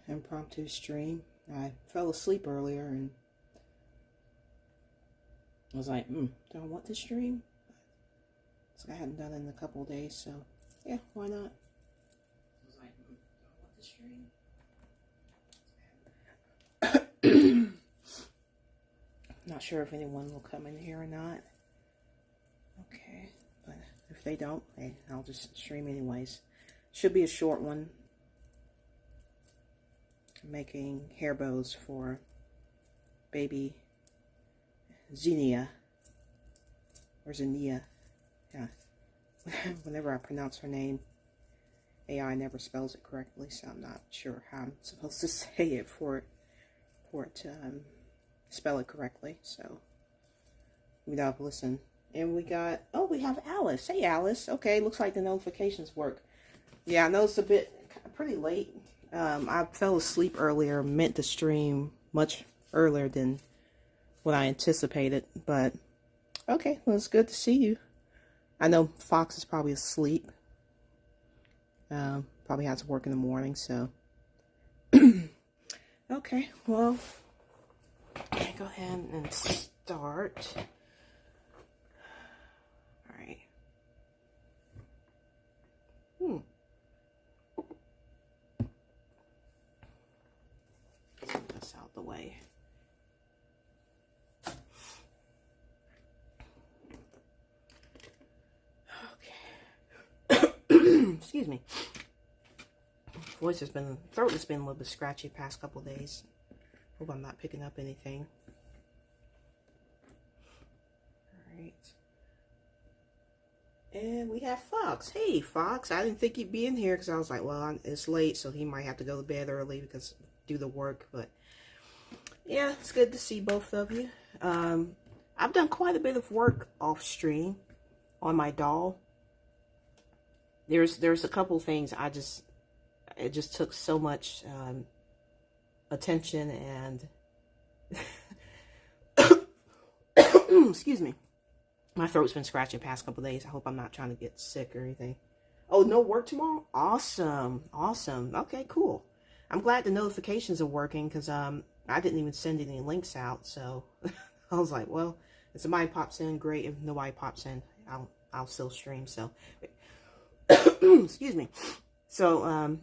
impromptu stream. I fell asleep earlier and I was like, do I want to stream? So I hadn't done it in a couple of days, so yeah, why not? I was like, do I want to stream? Not sure if anyone will come in here or not. Okay, but if they don't, hey, I'll just stream anyways. Should be a short one. I'm making hair bows for Baby Zinnia. Or Zinnia. Yeah. Whenever I pronounce her name, AI never spells it correctly, so I'm not sure how I'm supposed to say it for it to spell it correctly. So we have to listen. And we got, oh, we have Alice. Hey, Alice. Okay, looks like the notifications work. Yeah, I know it's a bit pretty late. I fell asleep earlier, meant to stream much earlier than what I anticipated, but okay, well, it's good to see you. I know Fox is probably asleep. Probably has to work in the morning, so. Okay, well, go ahead and start. All right. Get this out the way. Excuse me. Throat has been a little bit scratchy past couple days. Hope I'm not picking up anything. Alright. And we have Fox. Hey, Fox. I didn't think he'd be in here because I was like, well, it's late, so he might have to go to bed early because do the work. But yeah, it's good to see both of you. I've done quite a bit of work off stream on my doll. There's a couple things it just took so much attention and excuse me, my throat's been scratching the past couple days. I hope I'm not trying to get sick or anything. Oh, no work tomorrow? Awesome. Okay, cool. I'm glad the notifications are working because I didn't even send any links out, so I was like, well, if somebody pops in, great. If nobody pops in, I'll still stream. So excuse me. So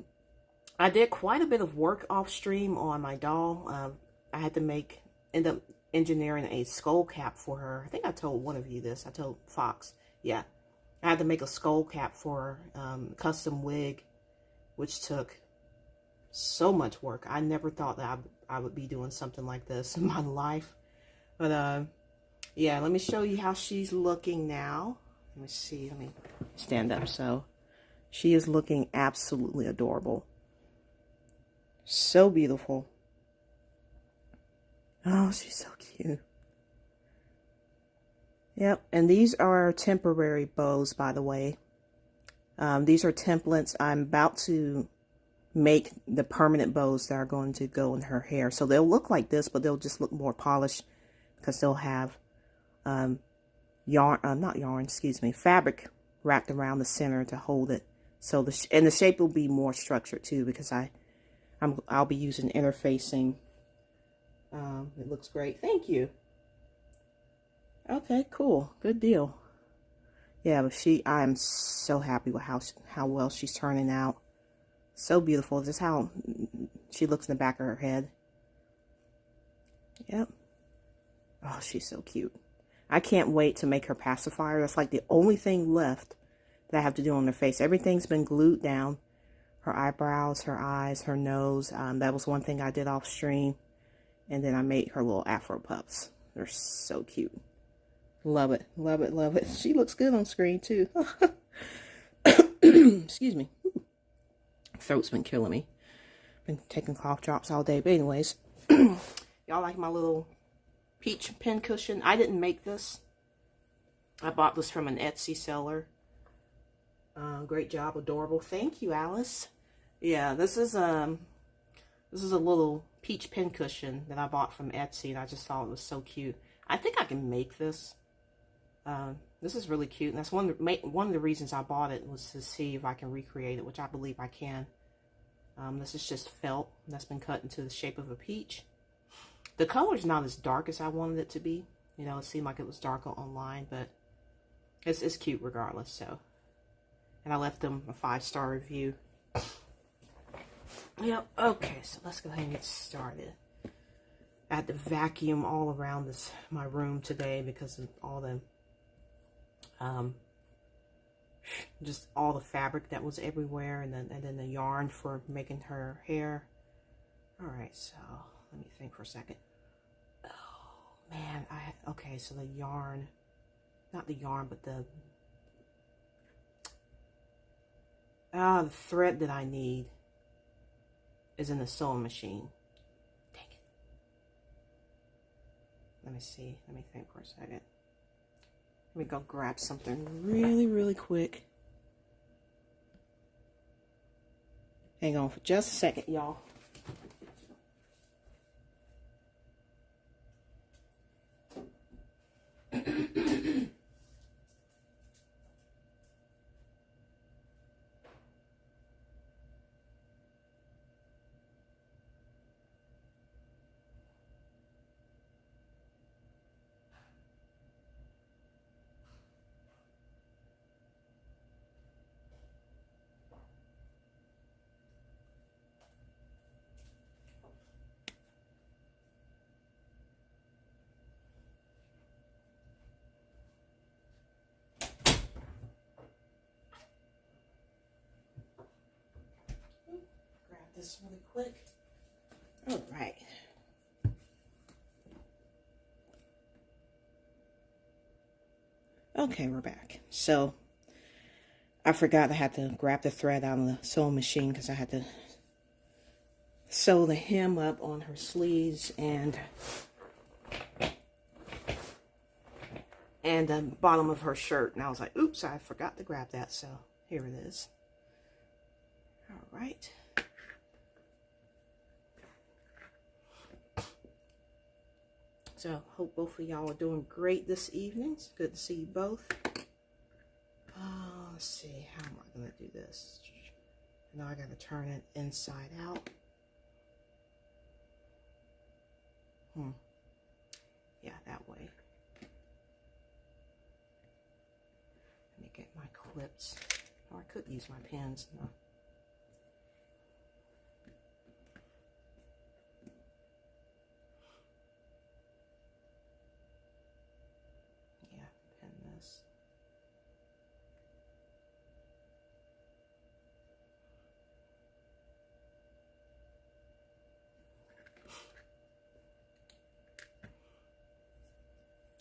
I did quite a bit of work off stream on my doll. I had to end up engineering a skull cap for her. I think I told one of you this. I told Fox. Yeah. I had to make a skull cap for her, custom wig, which took so much work. I never thought that I would be doing something like this in my life. But yeah, let me show you how she's looking now. Let me see. Let me stand up. So she is looking absolutely adorable. So beautiful. Oh, she's so cute. Yep, and these are temporary bows, by the way. These are templates. I'm about to make the permanent bows that are going to go in her hair. So they'll look like this, but they'll just look more polished because they'll have fabric wrapped around the center to hold it. So the shape will be more structured too because I'll be using interfacing. It looks great. Thank you. Okay, cool. Good deal. Yeah, but I am so happy with how well she's turning out. So beautiful. Just how she looks in the back of her head. Yep. Oh, she's so cute. I can't wait to make her pacifier. That's like the only thing left that I have to do on her face. Everything's been glued down. Her eyebrows, her eyes, her nose. That was one thing I did off stream. And then I made her little afro puffs. They're so cute. Love it. Love it. Love it. She looks good on screen too. Excuse me. Throat's been killing me. Been taking cough drops all day. But anyways. Y'all like my little peach pin cushion? I didn't make this. I bought this from an Etsy seller. Great job. Adorable. Thank you, Alice. Yeah, this is a little peach pin cushion that I bought from Etsy, and I just thought it was so cute. I think I can make this. This is really cute, and that's one of the reasons I bought it was to see if I can recreate it, which I believe I can. This is just felt that's been cut into the shape of a peach. The color's not as dark as I wanted it to be. You know, it seemed like it was darker online, but it's cute regardless. So, and I left them a 5-star review. Yep. Okay, so let's go ahead and get started. I had to vacuum all around my room today because of all the just all the fabric that was everywhere, and then the yarn for making her hair. All right, so let me think for a second. Oh man, okay, so the yarn, not the yarn, but the thread that I need is in the sewing machine. Dang it. Let me see. Let me think for a second. Let me go grab something really quick. Hang on for just a second, y'all. This really quick. All right. Okay, we're back. So I forgot I had to grab the thread out of the sewing machine because I had to sew the hem up on her sleeves and the bottom of her shirt. And I was like, oops, I forgot to grab that. So here it is. All right. So, hope both of y'all are doing great this evening. It's good to see you both. Let's see, how am I going to do this? Now I got to turn it inside out. Yeah, that way. Let me get my clips. Or I could use my pens. No.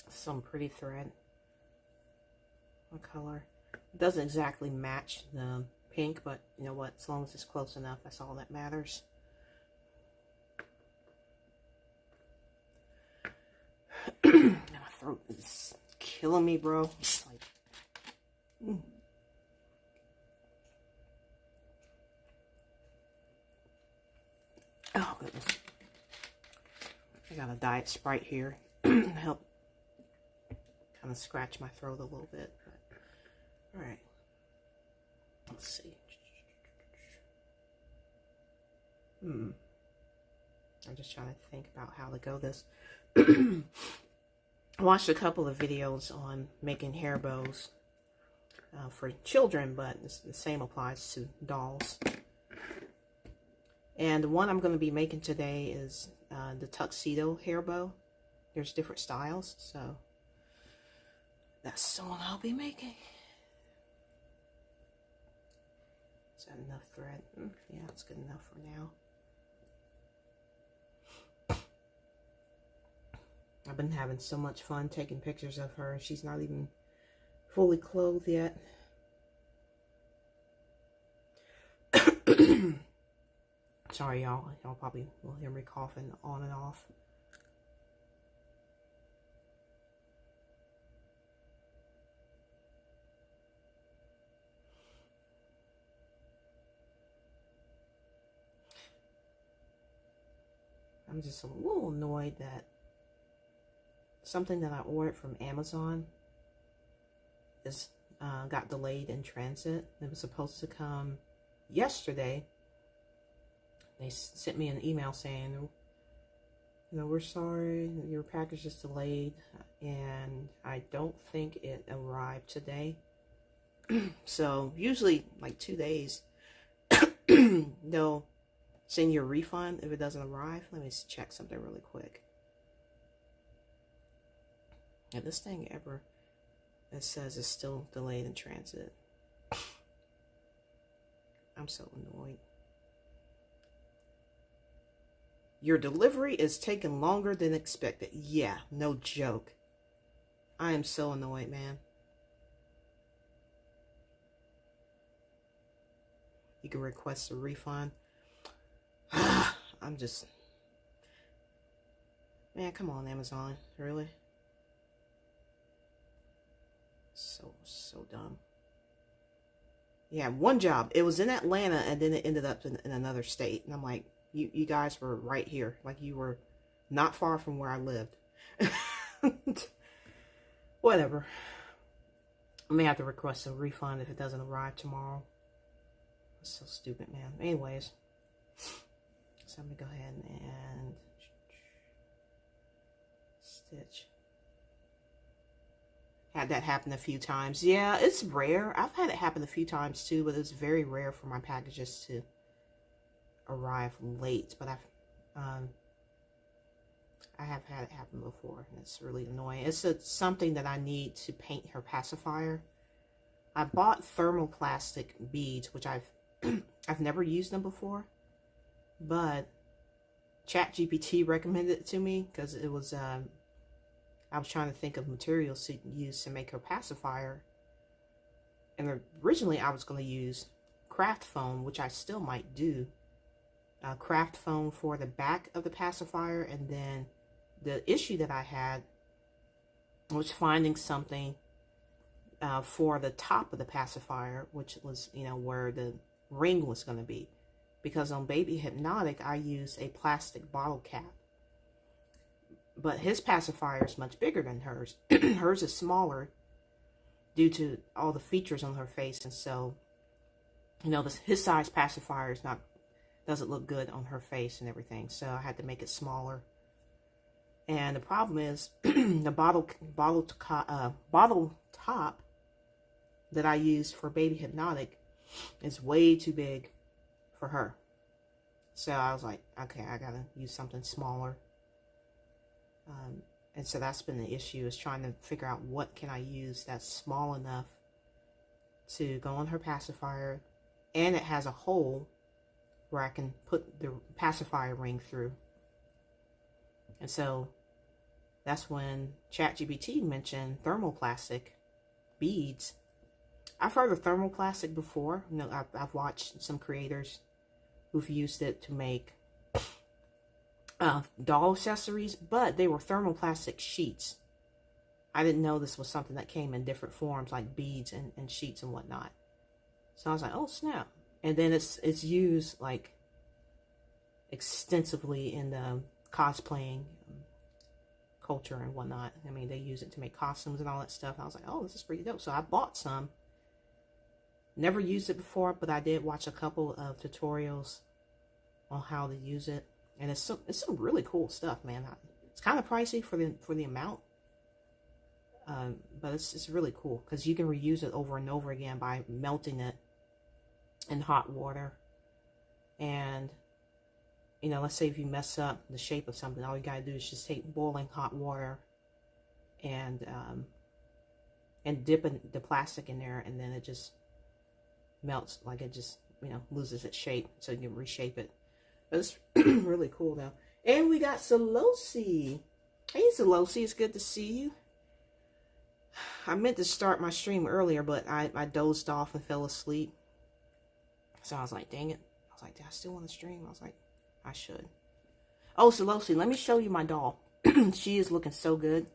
Some pretty thread. What color? It doesn't exactly match the pink, but you know what? As long as it's close enough, that's all that matters. My throat is killing me, bro. It's like, oh goodness. I got a Diet Sprite here to help kind of scratch my throat a little bit. But, all right. Let's see. I'm just trying to think about how to go this. I watched a couple of videos on making hair bows for children, but the same applies to dolls. And the one I'm going to be making today is the tuxedo hair bow. There's different styles, so that's the one I'll be making. Is that enough thread? Yeah, it's good enough for now. I've been having so much fun taking pictures of her. She's not even fully clothed yet. Sorry, y'all. Y'all probably will hear me coughing on and off. I'm just a little annoyed that something that I ordered from Amazon is got delayed in transit. It was supposed to come yesterday, they sent me an email saying, you know, we're sorry your package is delayed, and I don't think it arrived today. So usually like 2 days, they'll send you a refund if it doesn't arrive. Let me check something really quick. Yeah, this thing it says it's still delayed in transit. I'm so annoyed. Your delivery is taking longer than expected. Yeah, no joke. I am so annoyed, man. You can request a refund. I'm just... Man, come on, Amazon. Really? So dumb. Yeah, one job. It was in Atlanta, and then it ended up in another state. And I'm like, you guys were right here. Like, you were not far from where I lived. Whatever. I may have to request a refund if it doesn't arrive tomorrow. It's so stupid, man. Anyways. So I'm going to go ahead and stitch. Had that happen a few times. Yeah, it's rare. I've had it happen a few times too, but it's very rare for my packages to arrive late. But I have had it happen before, and it's really annoying. It's something that I need to paint her pacifier. I bought thermoplastic beads, which I've never used them before, but ChatGPT recommended it to me because it was I was trying to think of materials to use to make her pacifier, and originally I was going to use craft foam, which I still might do. Craft foam for the back of the pacifier, and then the issue that I had was finding something for the top of the pacifier, which was, you know, where the ring was going to be, because on Baby Hypnotic I used a plastic bottle cap, but his pacifier is much bigger than hers. Hers is smaller due to all the features on her face, and so, you know, his size pacifier doesn't look good on her face and everything, so I had to make it smaller. And the problem is the bottle top that I used for Baby Hypnotic is way too big for her. So I was like, okay, I gotta use something smaller. And so that's been the issue, is trying to figure out what can I use that's small enough to go on her pacifier, and it has a hole where I can put the pacifier ring through. And so that's when ChatGPT mentioned thermoplastic beads. I've heard of thermoplastic before. You know, I've watched some creators who've used it to make doll accessories, but they were thermoplastic sheets. I didn't know this was something that came in different forms, like beads and sheets and whatnot. So I was like, oh snap. And then it's used like extensively in the cosplaying culture and whatnot. I mean, they use it to make costumes and all that stuff. I was like, oh, this is pretty dope. So I bought some. Never used it before, but I did watch a couple of tutorials on how to use it. And it's some really cool stuff, man. It's kind of pricey for the amount, but it's really cool because you can reuse it over and over again by melting it in hot water. And you know, let's say if you mess up the shape of something, all you gotta do is just take boiling hot water and dip the plastic in there, and then it just melts. Like, it just, you know, loses its shape, so you can reshape it. But it's really cool though. And we got Salosi. Hey Salosi, it's good to see you. I meant to start my stream earlier, but I dozed off and fell asleep. So I was like, dang it. I was like, do I still want to stream? I was like, I should. Oh, Salosi, let me show you my doll. She is looking so good.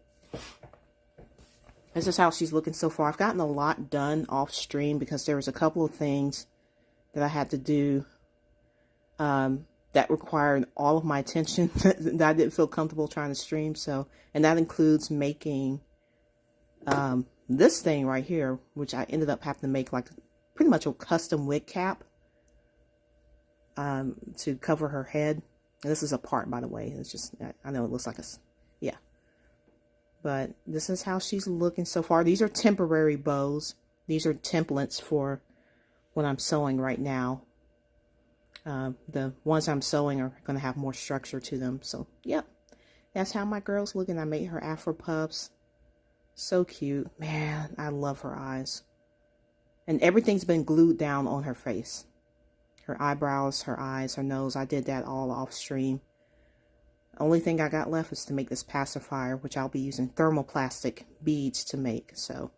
This is how she's looking so far. I've gotten a lot done off stream because there was a couple of things that I had to do that required all of my attention that I didn't feel comfortable trying to stream. So, and that includes making this thing right here, which I ended up having to make like pretty much a custom wig cap. to cover her head. And this is a part, by the way. It's just, I know it looks like a, yeah. But this is how she's looking so far. These are temporary bows. These are templates for what I'm sewing right now. The ones I'm sewing are going to have more structure to them. So, yep. That's how my girl's looking. I made her Afro puffs. So cute. Man, I love her eyes. And everything's been glued down on her face. Her eyebrows, her eyes, her nose. I did that all off stream. Only thing I got left is to make this pacifier, which I'll be using thermoplastic beads to make. So,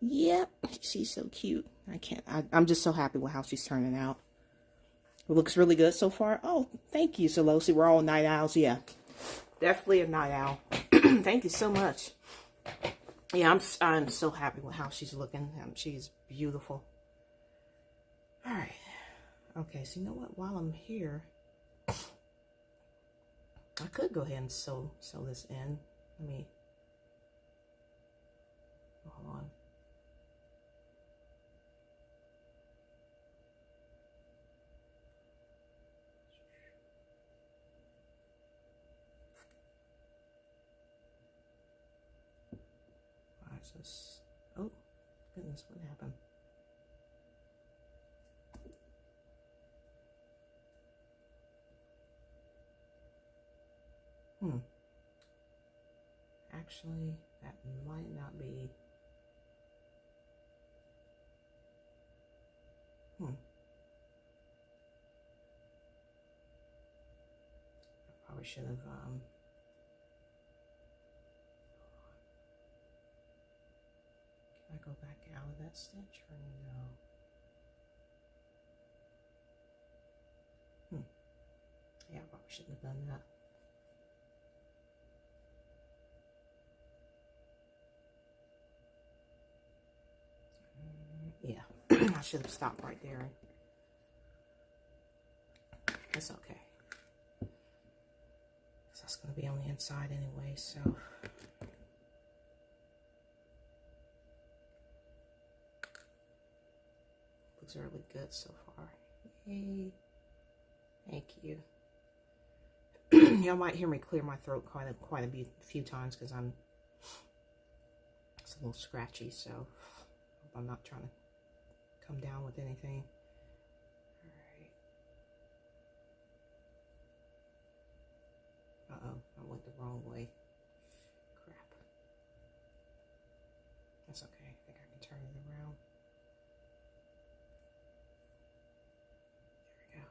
yep, she's so cute. I'm just so happy with how she's turning out. It looks really good so far. Oh, thank you, Solosi. We're all night owls. Yeah, definitely a night owl. Thank you so much. Yeah, I'm so happy with how she's looking. She's beautiful. All right. Okay, so you know what? While I'm here, I could go ahead and sew this in. Let me, hold on. Why is this? Oh, goodness, what happened? Actually, that might not be. I probably should have, can I go back out of that stitch or no? Yeah, I probably shouldn't have done that. Yeah, I should have stopped right there. It's okay. That's going to be on the inside anyway, so. Looks really good so far. Yay. Thank you. Y'all might hear me clear my throat quite a few times because it's a little scratchy, so hope I'm not trying to come down with anything. All right. Uh-oh, I went the wrong way. Crap. That's okay. I think I can turn it around. There we go.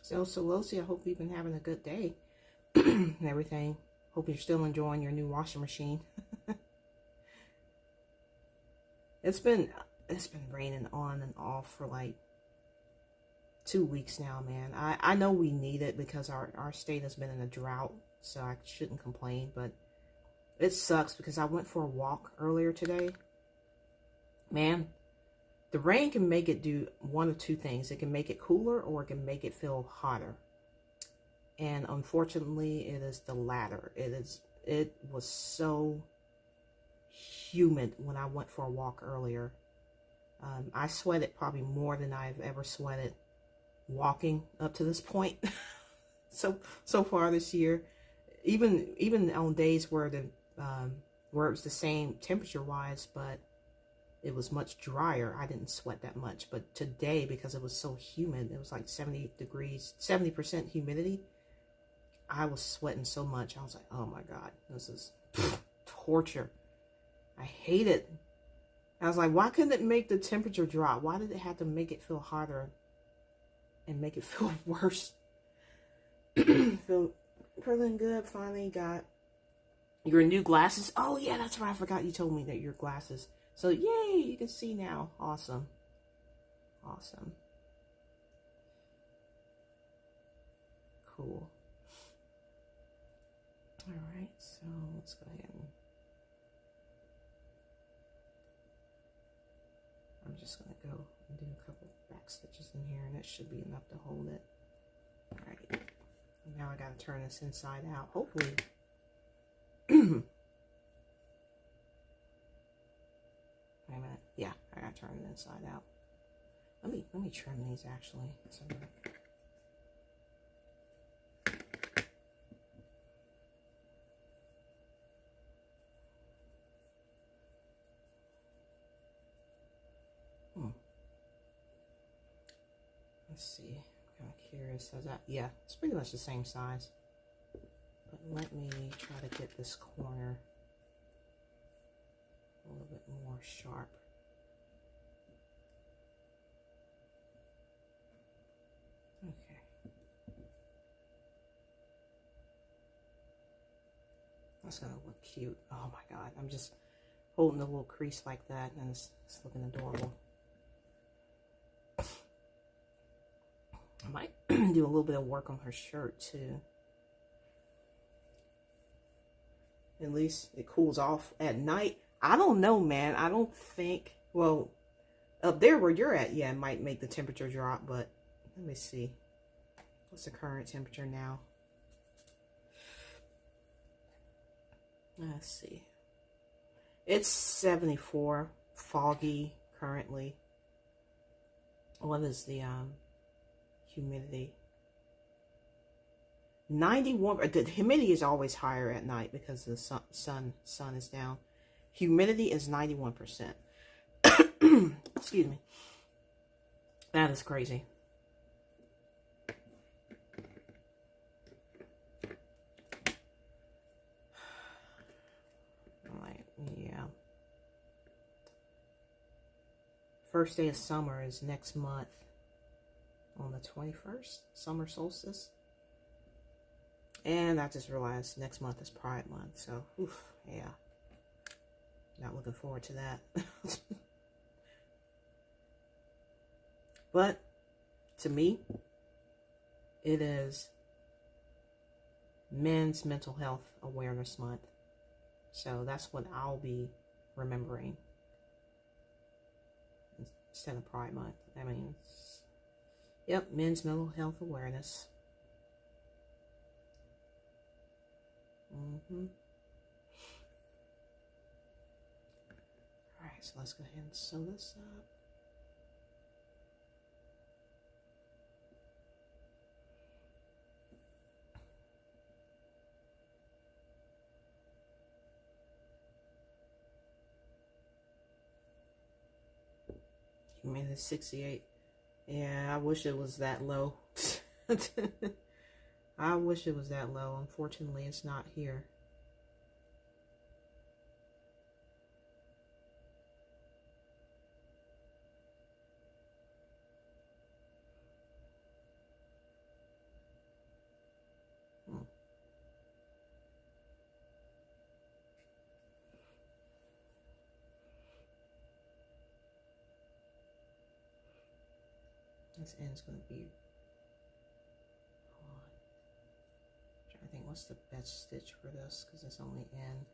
So, Solosi, I hope you've been having a good day and everything. Hope you're still enjoying your new washing machine. It's been raining on and off for like 2 weeks now, man. I know we need it because our state has been in a drought, so I shouldn't complain, but it sucks because I went for a walk earlier today. Man, the rain can make it do one of two things. It can make it cooler or it can make it feel hotter. And unfortunately, it is the latter. It was so humid when I went for a walk earlier. I sweated probably more than I've ever sweated walking up to this point. so far this year, even on days where where it was the same temperature wise, but it was much drier, I didn't sweat that much. But today, because it was so humid, it was like 70 degrees, 70% humidity, I was sweating so much. I was like, oh my God, this is torture. I hate it. I was like, why couldn't it make the temperature drop? Why did it have to make it feel hotter and make it feel worse? Feeling good. Finally got your new glasses. Oh yeah, that's right. I forgot you told me that your glasses. So yay, you can see now. Awesome. Awesome. Cool. All right, so let's go ahead and I'm just going to go and do a couple back stitches in here, and that should be enough to hold it. Alright. Now I gotta turn this inside out. Hopefully. Wait a minute. Yeah, I gotta turn it inside out. Let me trim these actually. Let's see. I'm kind of curious. How's that? Yeah, it's pretty much the same size. But let me try to get this corner a little bit more sharp. Okay. That's gonna look cute. Oh my god. I'm just holding the little crease like that and it's looking adorable. I might do a little bit of work on her shirt too. At least it cools off at night. I don't know, man. I don't think, well, up there where you're at, yeah, it might make the temperature drop, but let me see. What's the current temperature now? Let's see. It's 74, foggy currently. What is the humidity? 91. The humidity is always higher at night because the sun is down. Humidity is 91%. Excuse me. That is crazy. Yeah. First day of summer is next month on the 21st, summer solstice. And I just realized next month is Pride Month, so oof, yeah. Not looking forward to that. But to me, it is Men's Mental Health Awareness Month. So that's what I'll be remembering instead of Pride Month. I mean, yep, Men's Mental Health Awareness. All right, so let's go ahead and sew this up. Humidity 68. Yeah, I wish it was that low. I wish it was that low. Unfortunately, it's not here. This end's going to be on. I'm trying to think what's the best stitch for this because it's only end.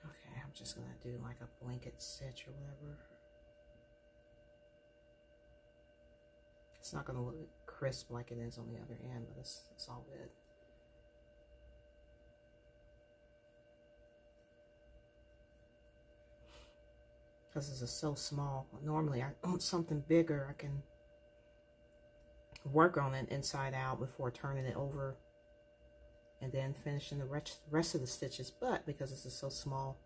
Okay, I'm just going to do like a blanket stitch or whatever. It's not going to look crisp like it is on the other end, but it's all good. Because this is so small. Normally, I want something bigger. I can work on it inside out before turning it over and then finishing the rest of the stitches. But because this is so small,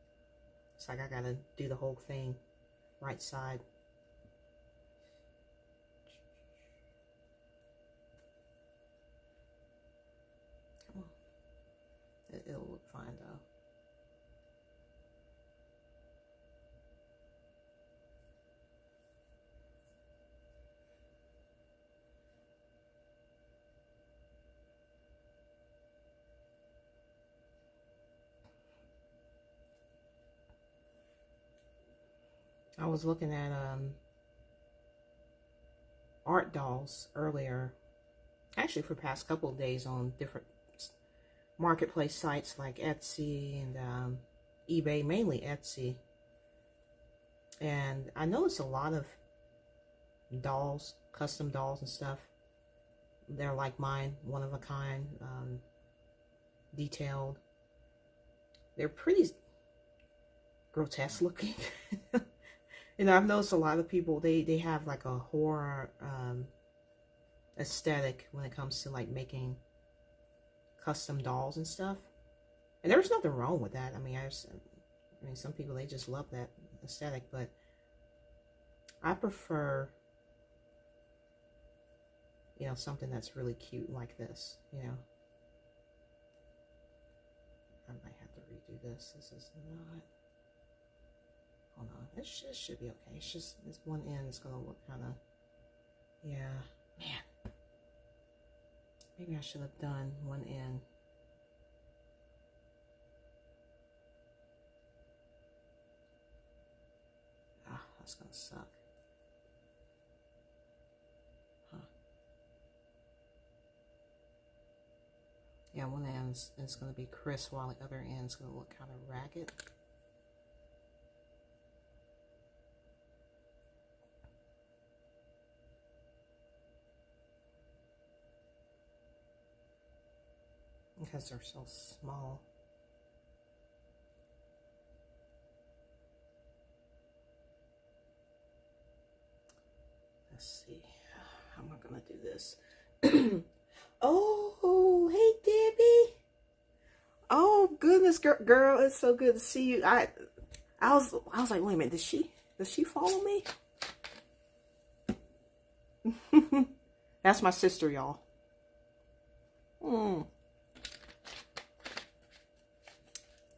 it's like I gotta do the whole thing right side. Come on. It'll look fine though. I was looking at art dolls earlier, actually for the past couple of days on different marketplace sites like Etsy and eBay, mainly Etsy. And I noticed a lot of dolls, custom dolls and stuff. They're like mine, one of a kind, detailed. They're pretty grotesque looking. You know, I've noticed a lot of people, they have like a horror aesthetic when it comes to like making custom dolls and stuff. And there's nothing wrong with that. I mean, some people, they just love that aesthetic, but I prefer, you know, something that's really cute like this, you know. I might have to redo this. This is not, hold on, it should be okay. It's just this one end is going to look kind of, yeah, man. Maybe I should have done one end. Ah, that's going to suck. Huh. Yeah, one end is going to be crisp while the other end is going to look kind of ragged. Because they're so small. Let's see. How am I going to do this? Oh, hey, Debbie. Oh, goodness, girl, it's so good to see you. I was like, wait a minute, does she follow me? That's my sister, y'all.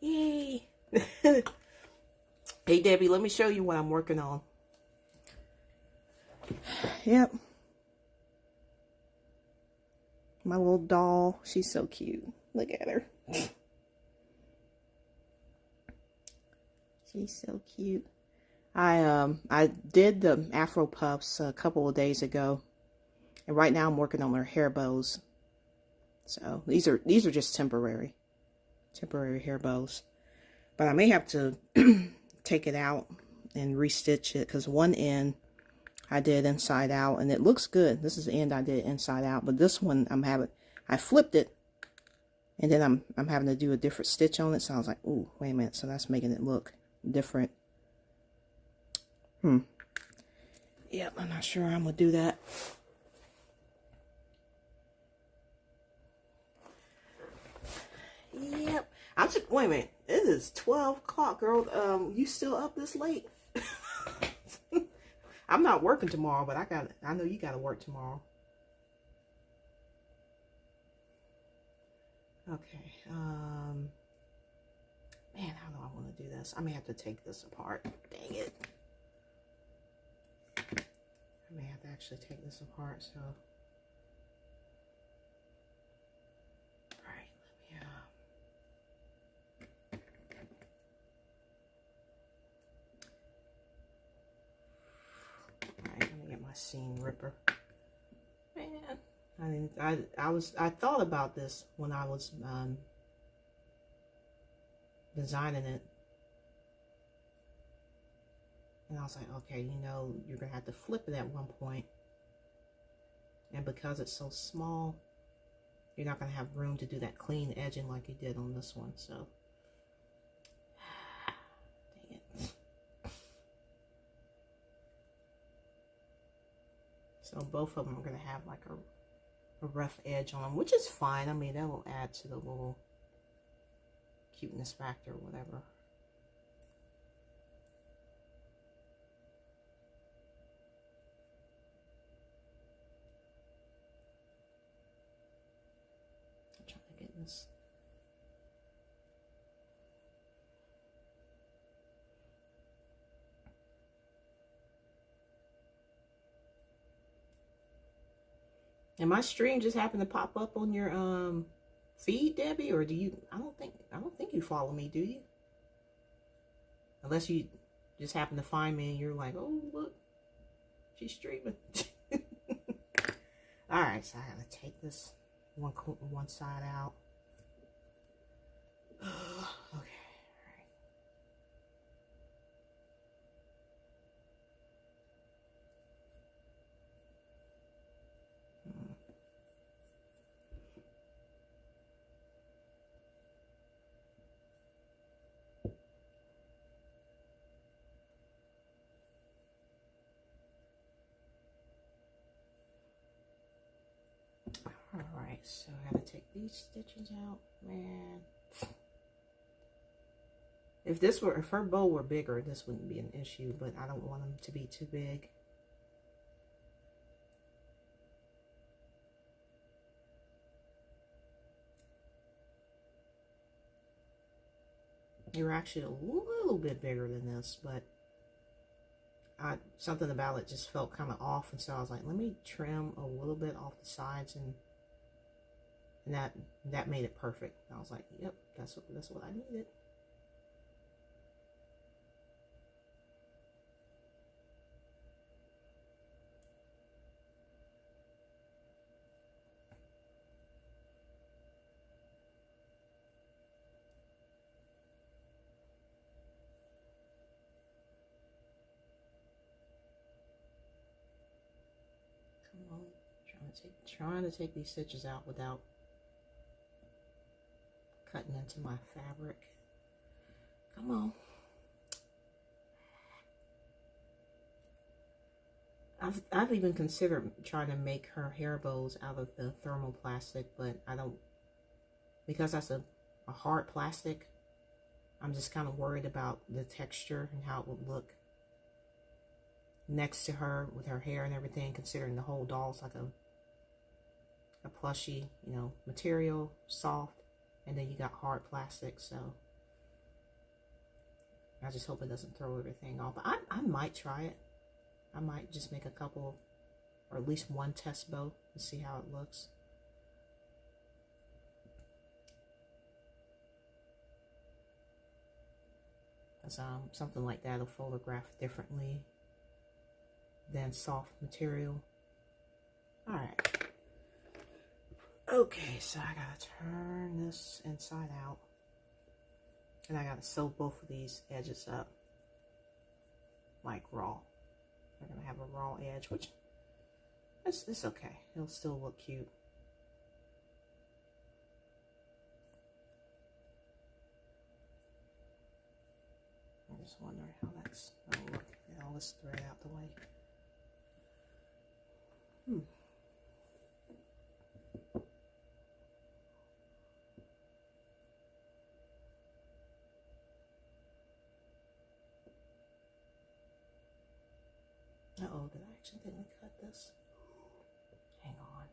Yay. Hey, Debbie, let me show you what I'm working on. Yep. My little doll. She's so cute. Look at her. She's so cute. I did the Afro Puffs a couple of days ago. And right now I'm working on her hair bows. So these are just temporary hair bows. But I may have to take it out and restitch it, because one end I did inside out and it looks good. This is the end I did inside out, but this one I flipped it and then I'm having to do a different stitch on it. So I was like, ooh, wait a minute. So that's making it look different. Yep, I'm not sure I'm gonna do that. Yep. Wait a minute. It is 12 o'clock, girl. You still up this late? I'm not working tomorrow, but I know you gotta work tomorrow. Okay. Man, how do I want to do this? I may have to take this apart. Dang it. I may have to actually take this apart, so. Alright, let me, Alright, let me get my seam ripper. Man, I thought about this when I was designing it. And I was like, okay, you know, you're going to have to flip it at one point. And because it's so small, you're not going to have room to do that clean edging like you did on this one. So, dang it. So both of them are going to have like a rough edge on them, which is fine. I mean, that will add to the little cuteness factor or whatever. I'm trying to get this. And my stream just happened to pop up on your feed, Debbie, or do you? I don't think you follow me, do you? Unless you just happen to find me and you're like, oh look, she's streaming. All right, so I gotta take this one side out. Okay. Alright, so I gotta take these stitches out, man. If her bow were bigger, this wouldn't be an issue, but I don't want them to be too big. They were actually a little bit bigger than this, but something about it just felt kind of off, and so I was like, let me trim a little bit off the sides, and that made it perfect. I was like, yep, that's what I needed. Come on, trying to take these stitches out without cutting into my fabric. Come on. I've even considered trying to make her hair bows out of the thermoplastic, but I don't, because that's a hard plastic. I'm just kind of worried about the texture and how it would look next to her with her hair and everything, considering the whole doll's like a plushy, you know, material, soft, and then you got hard plastic. So I just hope it doesn't throw everything off. But I might try it. I might just make a couple, or at least one test bow and see how it looks. Because something like that will photograph differently than soft material. Alright. Okay, so I gotta turn this inside out. And I gotta sew both of these edges up like raw. They're gonna have a raw edge, which it's okay. It'll still look cute. I'm just wondering how that's gonna look. Get all this thread out the way. Uh-oh, did I accidentally cut this? Hang on.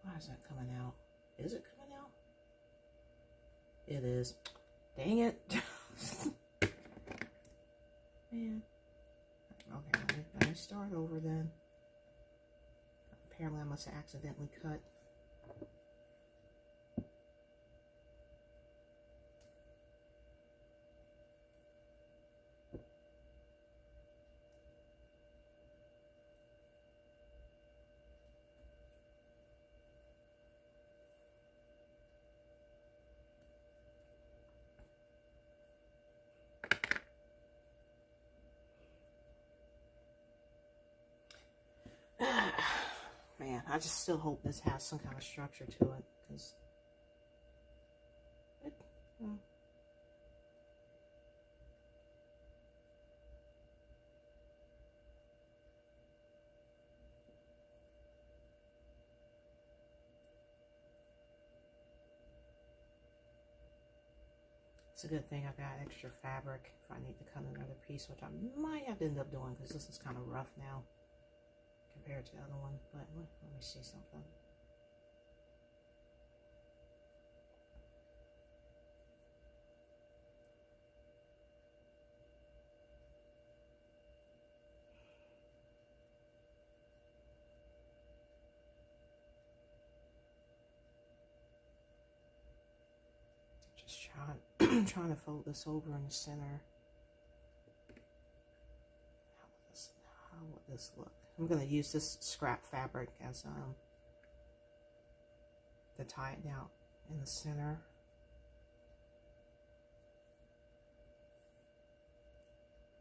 Why is that coming out? Is it coming out? It is. Dang it. Man. Okay, let me start over then. Apparently I must have accidentally cut. Man, I just still hope this has some kind of structure to it, because it's a good thing I've got extra fabric if I need to cut another piece, which I might have to end up doing, because this is kind of rough now compared to the other one. But let me see something. Just trying to fold this over in the center. How would this look? I'm going to use this scrap fabric as to tie it down in the center.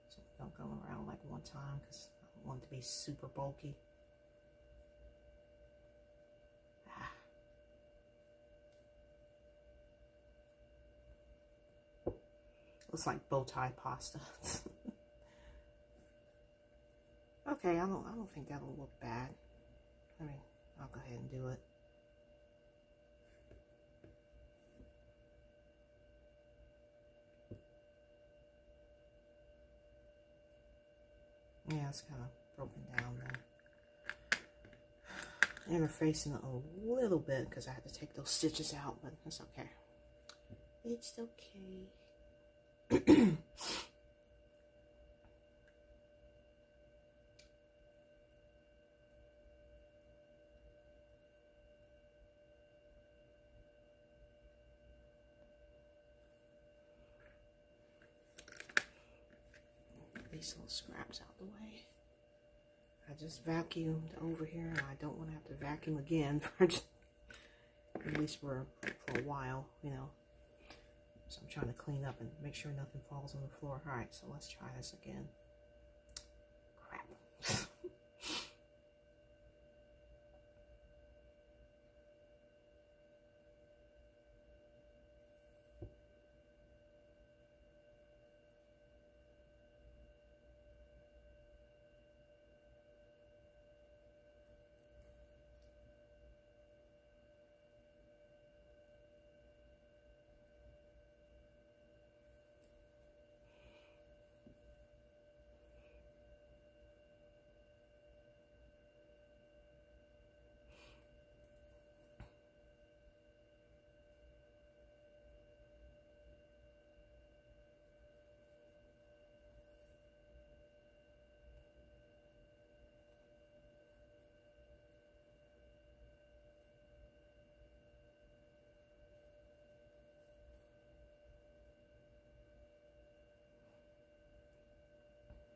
So don't go around like one time, because I don't want it to be super bulky. Looks like bow tie pasta. Okay, I don't think that'll look bad. I mean, I'll go ahead and do it. Yeah, it's kind of broken down then. Interfacing a little bit because I had to take those stitches out, but it's okay. It's okay. These little scraps out the way. I just vacuumed over here, and I don't want to have to vacuum again for at least for a while, you know. So I'm trying to clean up and make sure nothing falls on the floor. All right, so let's try this again. Crap.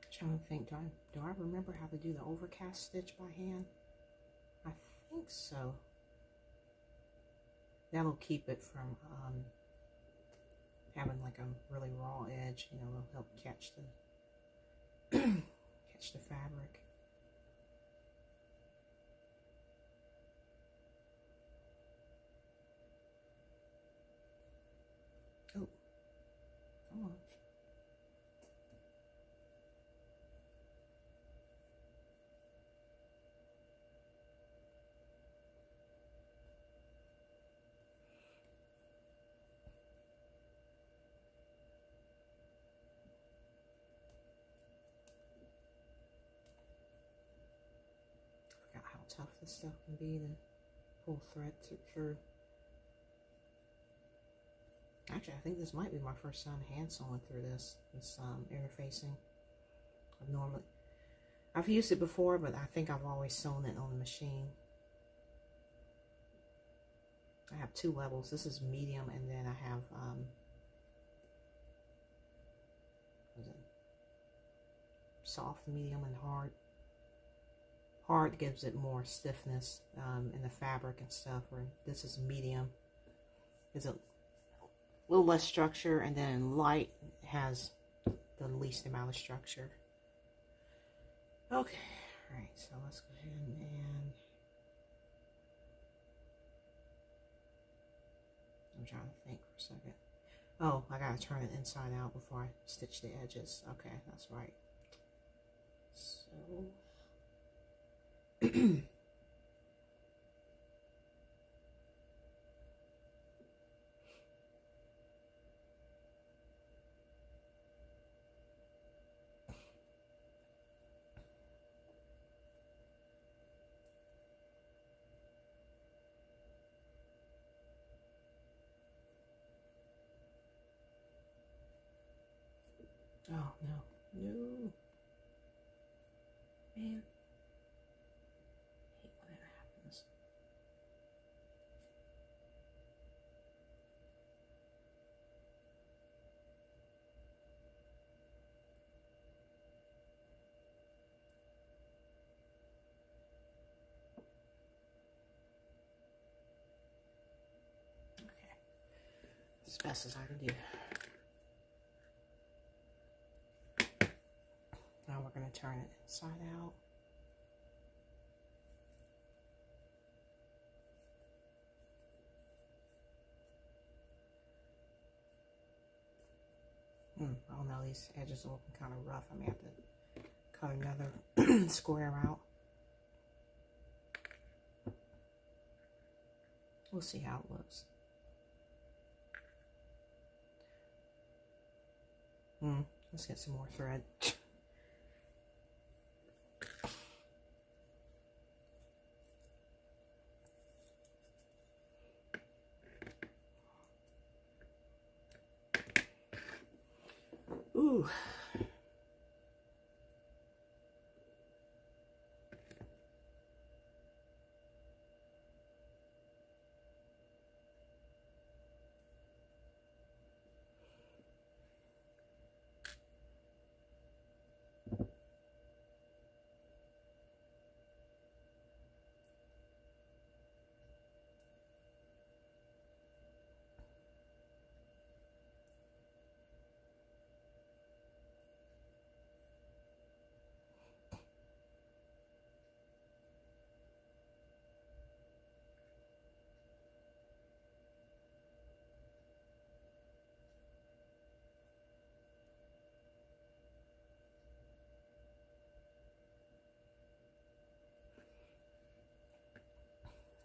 Trying to think, do I remember how to do the overcast stitch by hand? I think so. That'll keep it from having like a really raw edge. You know, it'll help catch the catch the fabric. Oh, come on. Tough this stuff can be to pull thread through. Actually, I think this might be my first time hand sewing through this interfacing. I've used it before, but I think I've always sewn it on the machine. I have two levels. This is medium, and then I have soft, medium, and hard. Hard gives it more stiffness in the fabric and stuff, where this is medium. It's a little less structure, and then light has the least amount of structure. Okay, all right, so let's go ahead and I'm trying to think for a second. Oh, I gotta turn it inside out before I stitch the edges. Okay, that's right. So oh, no. No. Man. I hate when that happens. Okay. As best as I can do. Now we're going to turn it inside out. Oh no, these edges are looking kind of rough. I may have to cut another square out. We'll see how it looks. Let's get some more thread. Ooh.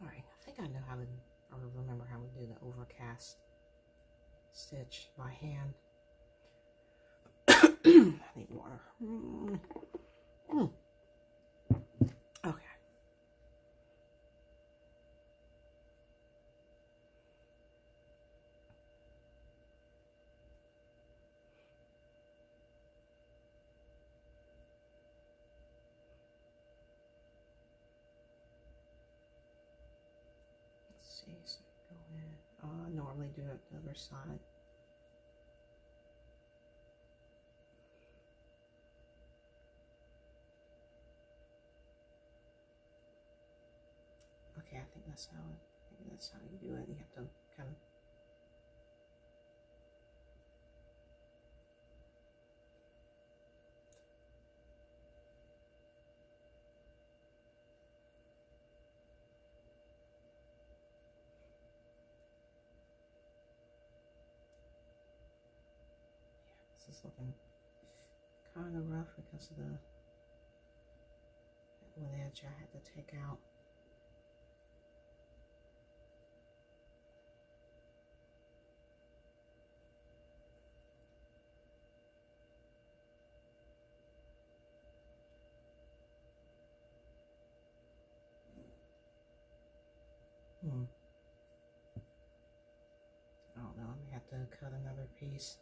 Alright, I think I know how to, or remember how to do the overcast stitch by hand. I need water. Okay. Let's see, so go in. I normally do it the other side. Okay, I think that's how you do it. You have to kind of this is looking kind of rough because of the one edge I had to take out. I don't know, I may have to cut another piece.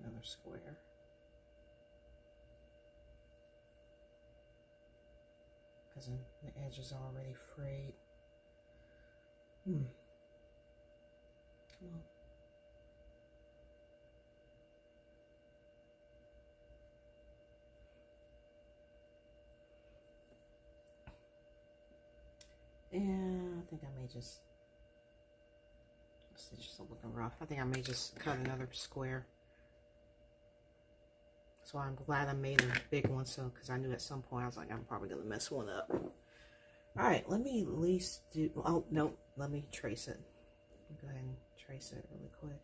Another square. Because the edge is already frayed. Come on. And I think I may just, stitches are looking rough. I think I may just cut another square. So I'm glad I made a big one, so because I knew at some point I was like, I'm probably gonna mess one up. All right, let me at least do. Oh no, let me trace it. Go ahead and trace it really quick.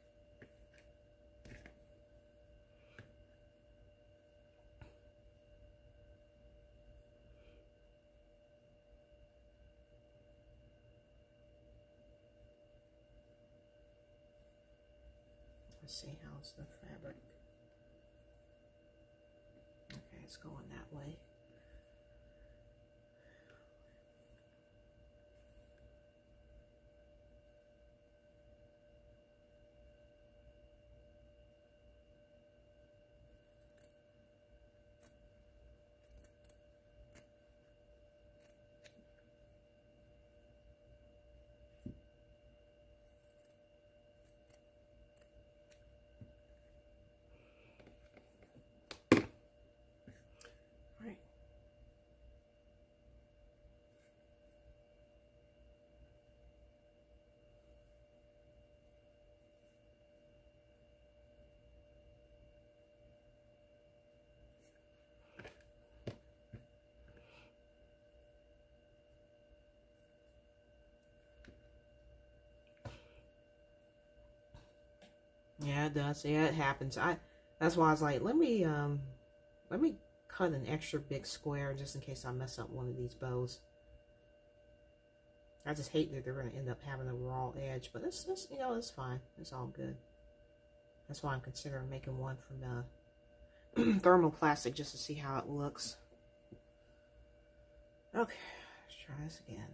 Let's see, how's the fabric? Okay, it's going that way. All right. Yeah, it does. Yeah, it happens. That's why I was like, let me cut an extra big square just in case I mess up one of these bows. I just hate that they're going to end up having a raw edge, but it's you know, it's fine. It's all good. That's why I'm considering making one from the thermoplastic just to see how it looks. Okay, let's try this again.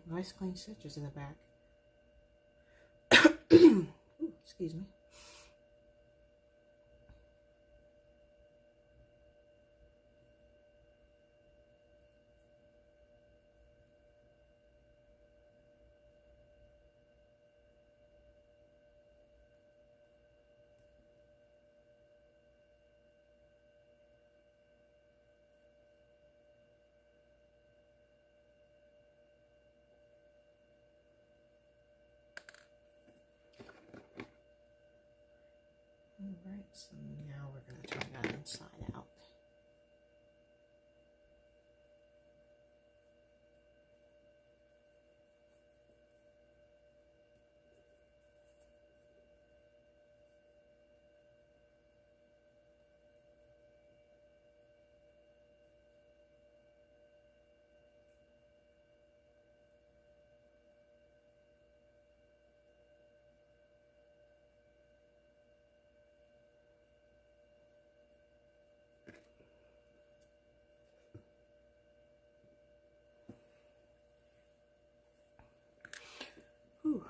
Nice clean stitches in the back. Ooh, excuse me. Alright, so now we're going to turn that inside out. Whew.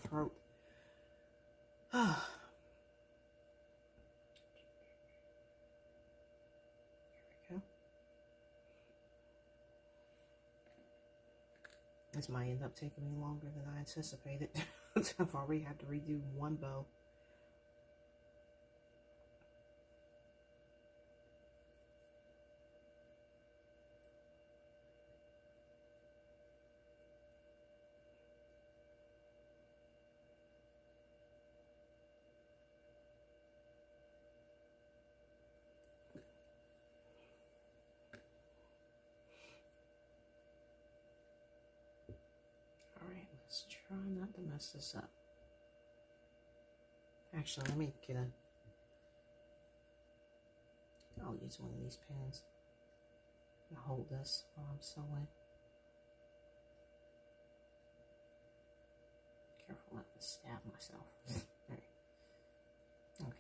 Throat. There we go. This might end up taking me longer than I anticipated. I've already had to redo one bow. Alright, let's try not to mess this up. Actually, let me get a... I'll use one of these pins to hold this while I'm sewing. careful not to stab myself. All right. Okay.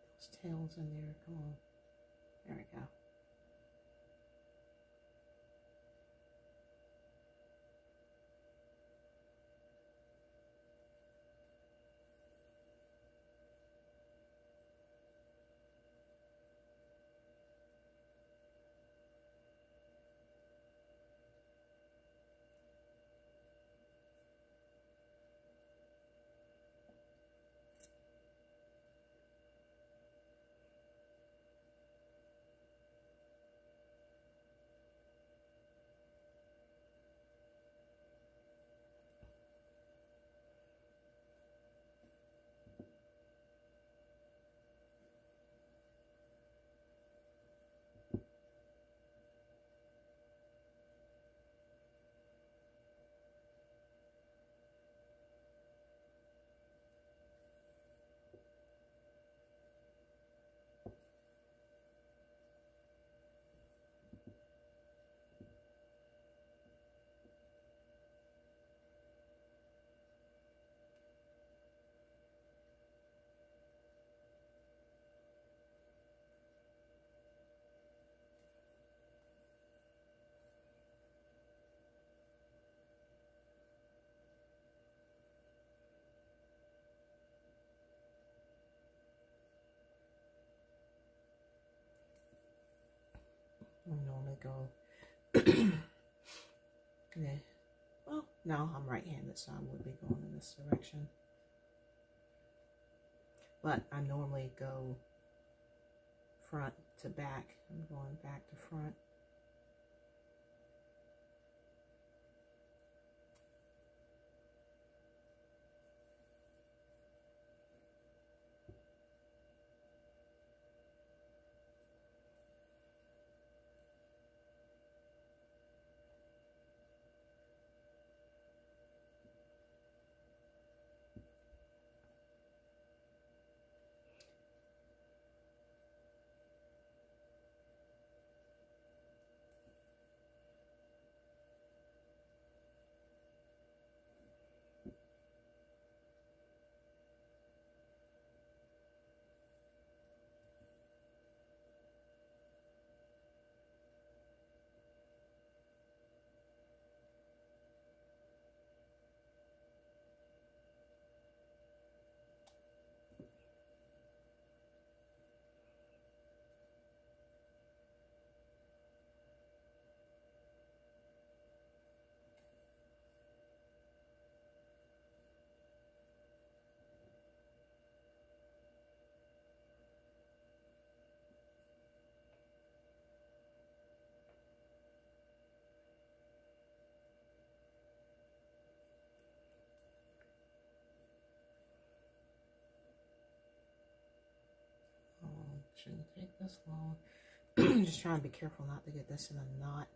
Those tails in there. Come on. There we go. I normally go. Okay. Well, no, I'm right-handed, so I would be going in this direction. But I normally go front to back. I'm going back to front. Shouldn't take this long. Just trying to be careful not to get this in a knot.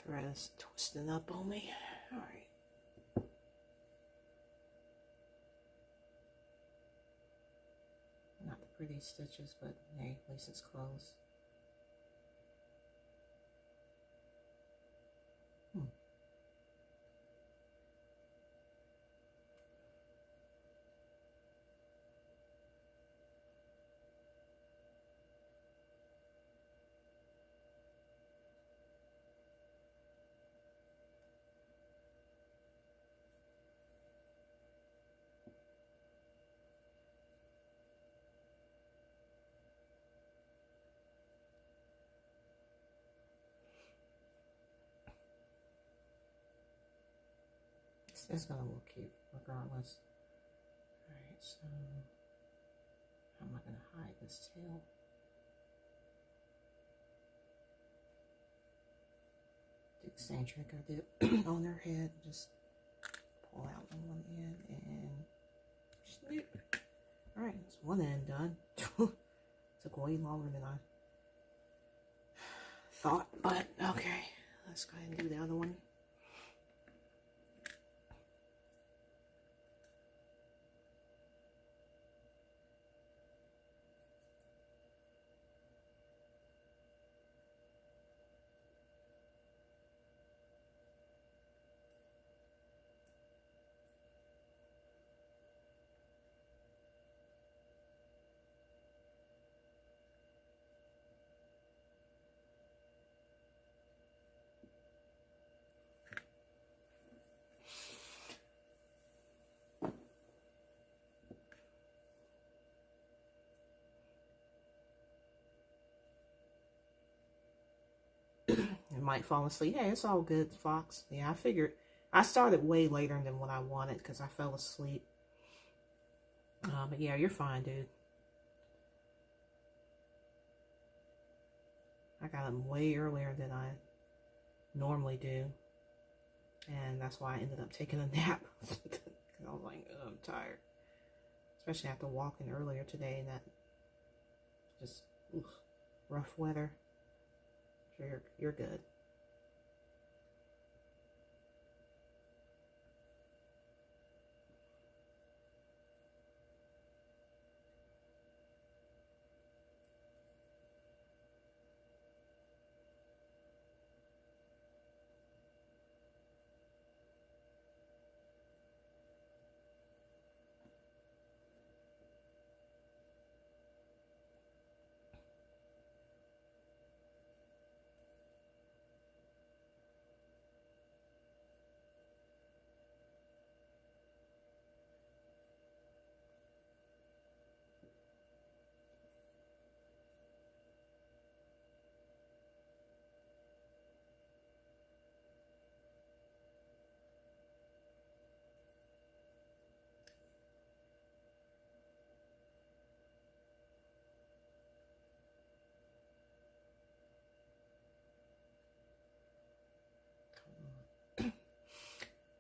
Thread is twisting up on me. All right. Not the pretty stitches, but hey, at least it's close. It's gonna look cute regardless. Alright, so how am I gonna hide this tail? Do the same trick I did on their head. Just pull out on one end and snip. Alright, that's one end done. Took way longer than I thought, but okay. Let's go ahead and do the other one. It might fall asleep. Hey, it's all good, Fox. Yeah, I figured. I started way later than what I wanted because I fell asleep. But yeah, you're fine, dude. I got them way earlier than I normally do. And that's why I ended up taking a nap. Because I was like, oh, I'm tired. Especially after walking earlier today in that just rough weather. So you're good.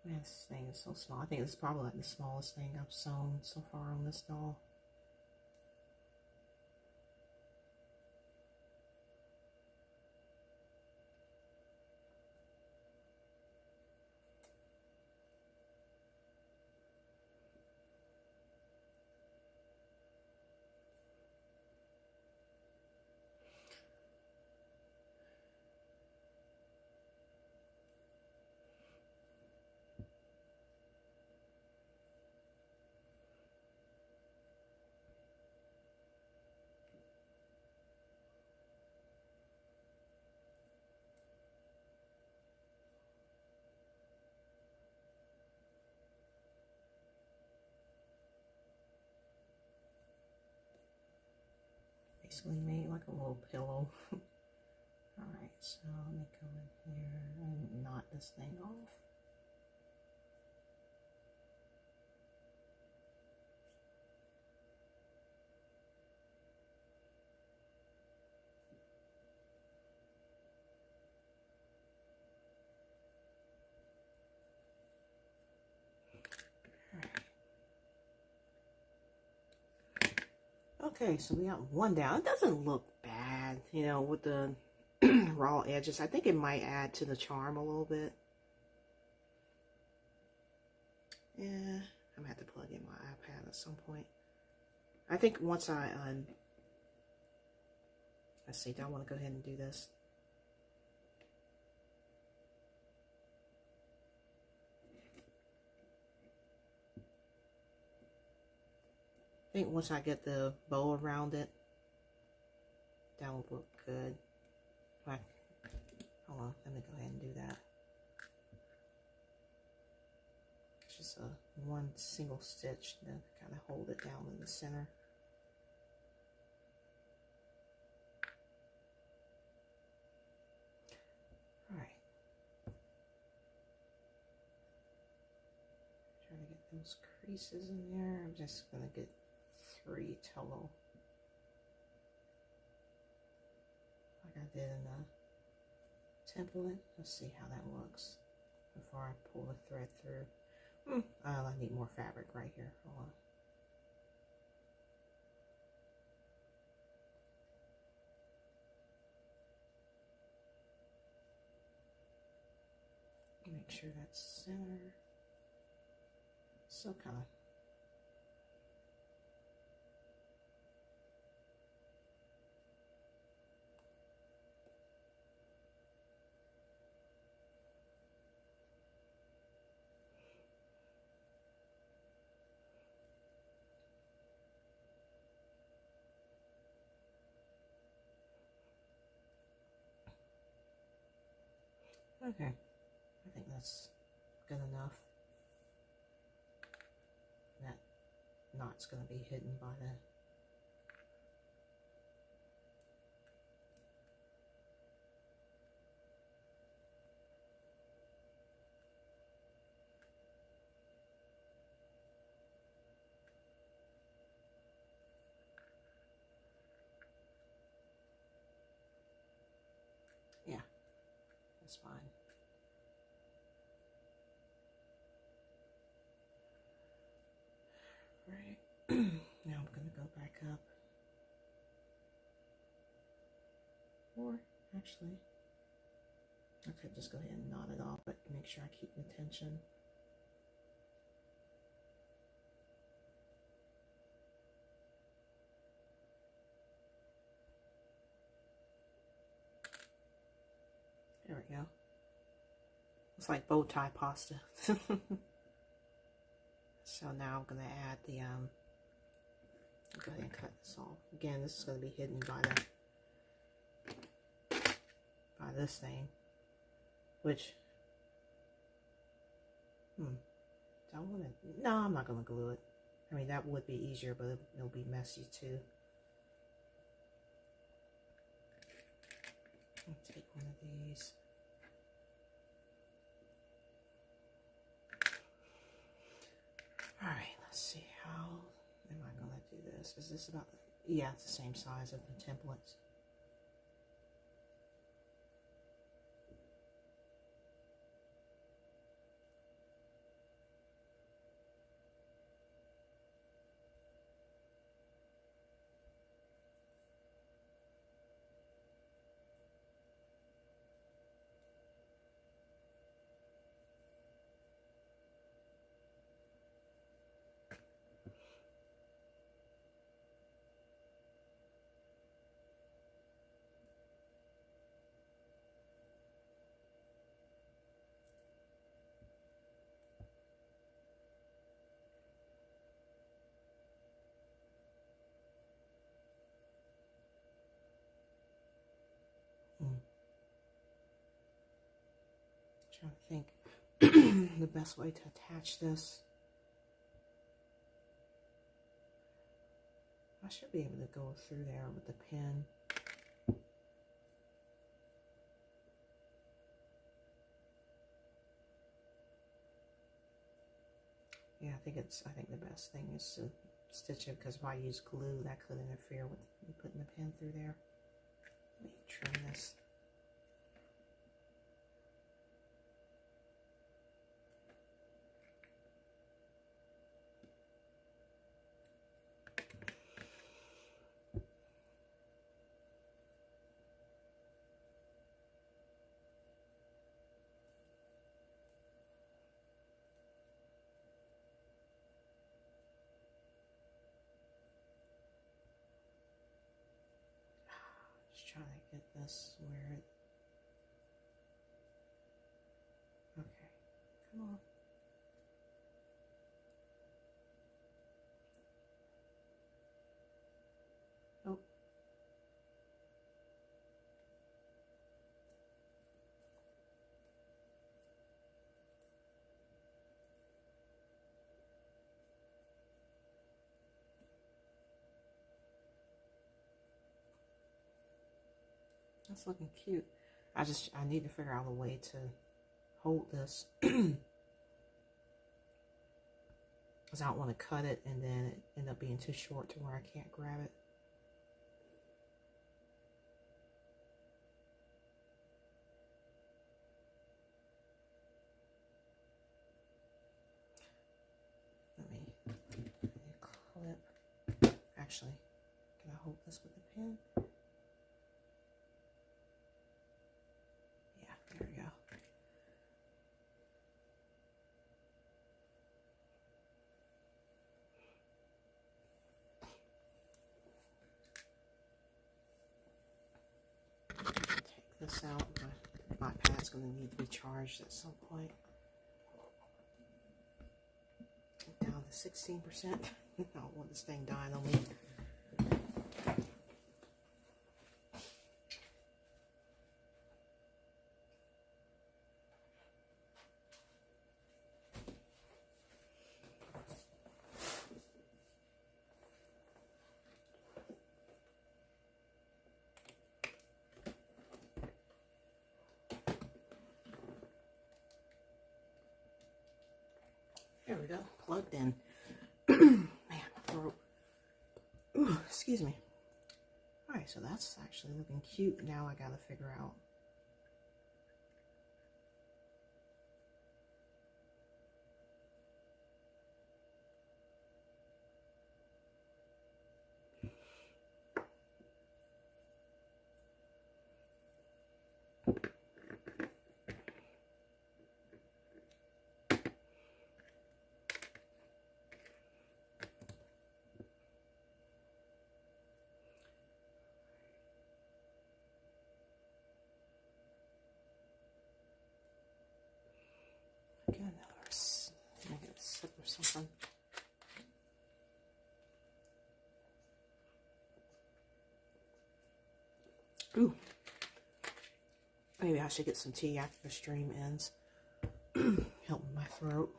Man, this thing is so small. I think it's probably like the smallest thing I've sewn so far on this doll. Basically made like a little pillow. Alright, so let me come in here and knot this thing off. Okay, so we got one down. It doesn't look bad, you know, with the raw edges. I think it might add to the charm a little bit. Yeah, I'm gonna have to plug in my iPad at some point. I think once I let's see, do I want to go ahead and do this? I think once I get the bow around it, that will look good. Right. Hold on, let me go ahead and do that. It's just a one single stitch to kind of hold it down in the center. All right. those creases in there. I'm just gonna get 3 total, like I did in the template. Let's see how that looks before I pull the thread through. I need more fabric right here. Hold on. Make sure that's center. So kind of. Okay, I think that's good enough. That knot's going to be hidden by the yeah, that's fine. Right. Now I'm going to go back up. Or actually, I could just go ahead and knot it off, but make sure I keep the tension. There we go. It's like bow tie pasta. So now I'm going to add the, go ahead and cut this off. Again, this is going to be hidden by this thing, which, do I want to, no, I'm not going to glue it. I mean, that would be easier, but it'll be messy too. I'll take one of these. All right, let's see, how am I going to do this? Is this about, yeah, it's the same size of the templates. Trying to think the best way to attach this. I should be able to go through there with the pen. Yeah, I think the best thing is to stitch it, because if I use glue, that could interfere with me putting the pen through there. Let me trim this. Just trying to get this where it, okay, come on. Oh. That's looking cute. I need to figure out a way to hold this. because I don't want to cut it and then it end up being too short to where I can't grab it. Clip. Actually, can I hold this with the pen? Yeah, there we go. Take this out. My pad's going to need to be charged at some point. Down to 16%. I don't want this thing dying on me. There we go, plugged in. Man, my throat. Ooh, excuse me. Alright, so that's actually looking cute. Now I gotta figure out. Get another, make it a sip or something. Ooh. Maybe I should get some tea after the stream ends. Help my throat.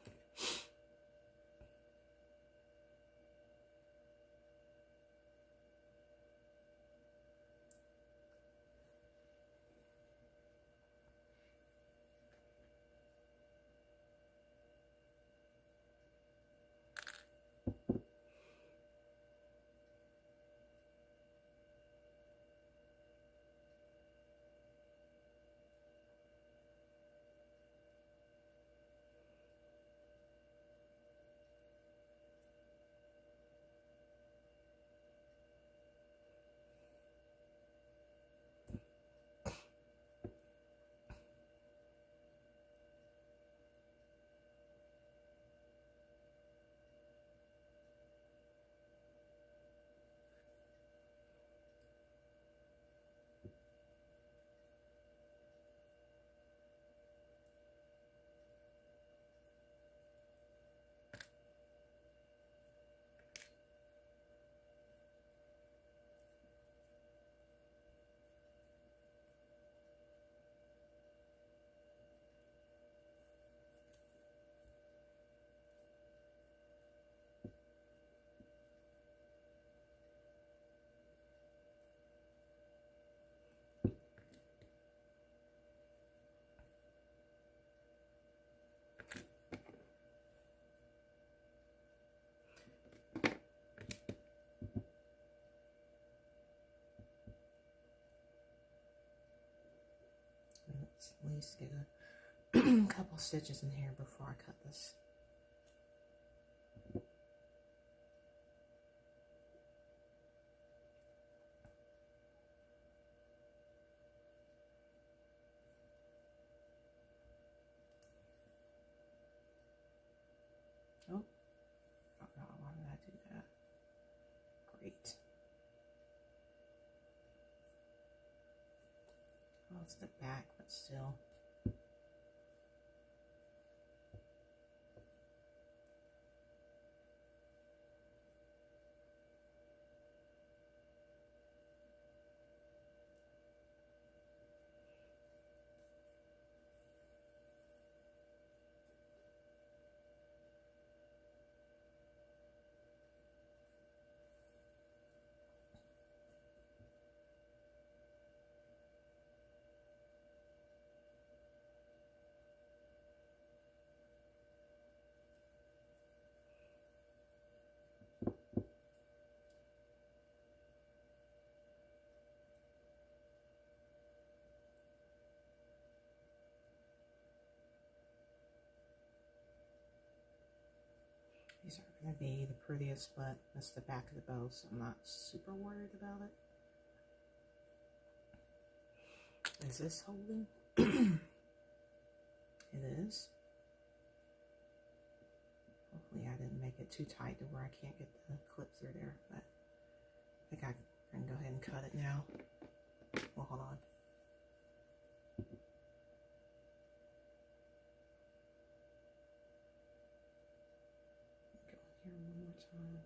Let's at least get a couple stitches in here before I cut this. Oh, oh no, why did I do that? Great. Oh, it's the back, but still. gonna be the prettiest, but that's the back of the bow, so I'm not super worried about it. Is this holding? It is. Hopefully I didn't make it too tight to where I can't get the clip through there, but I think I can go ahead and cut it now. Well, hold on. Go in here one more time.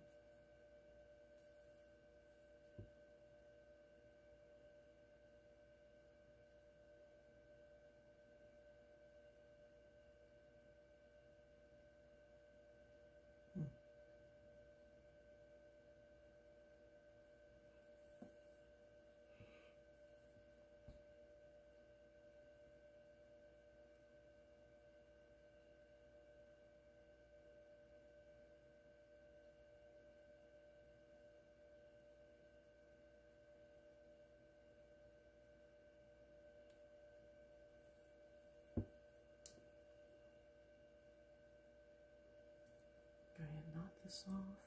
Go ahead and knock this off.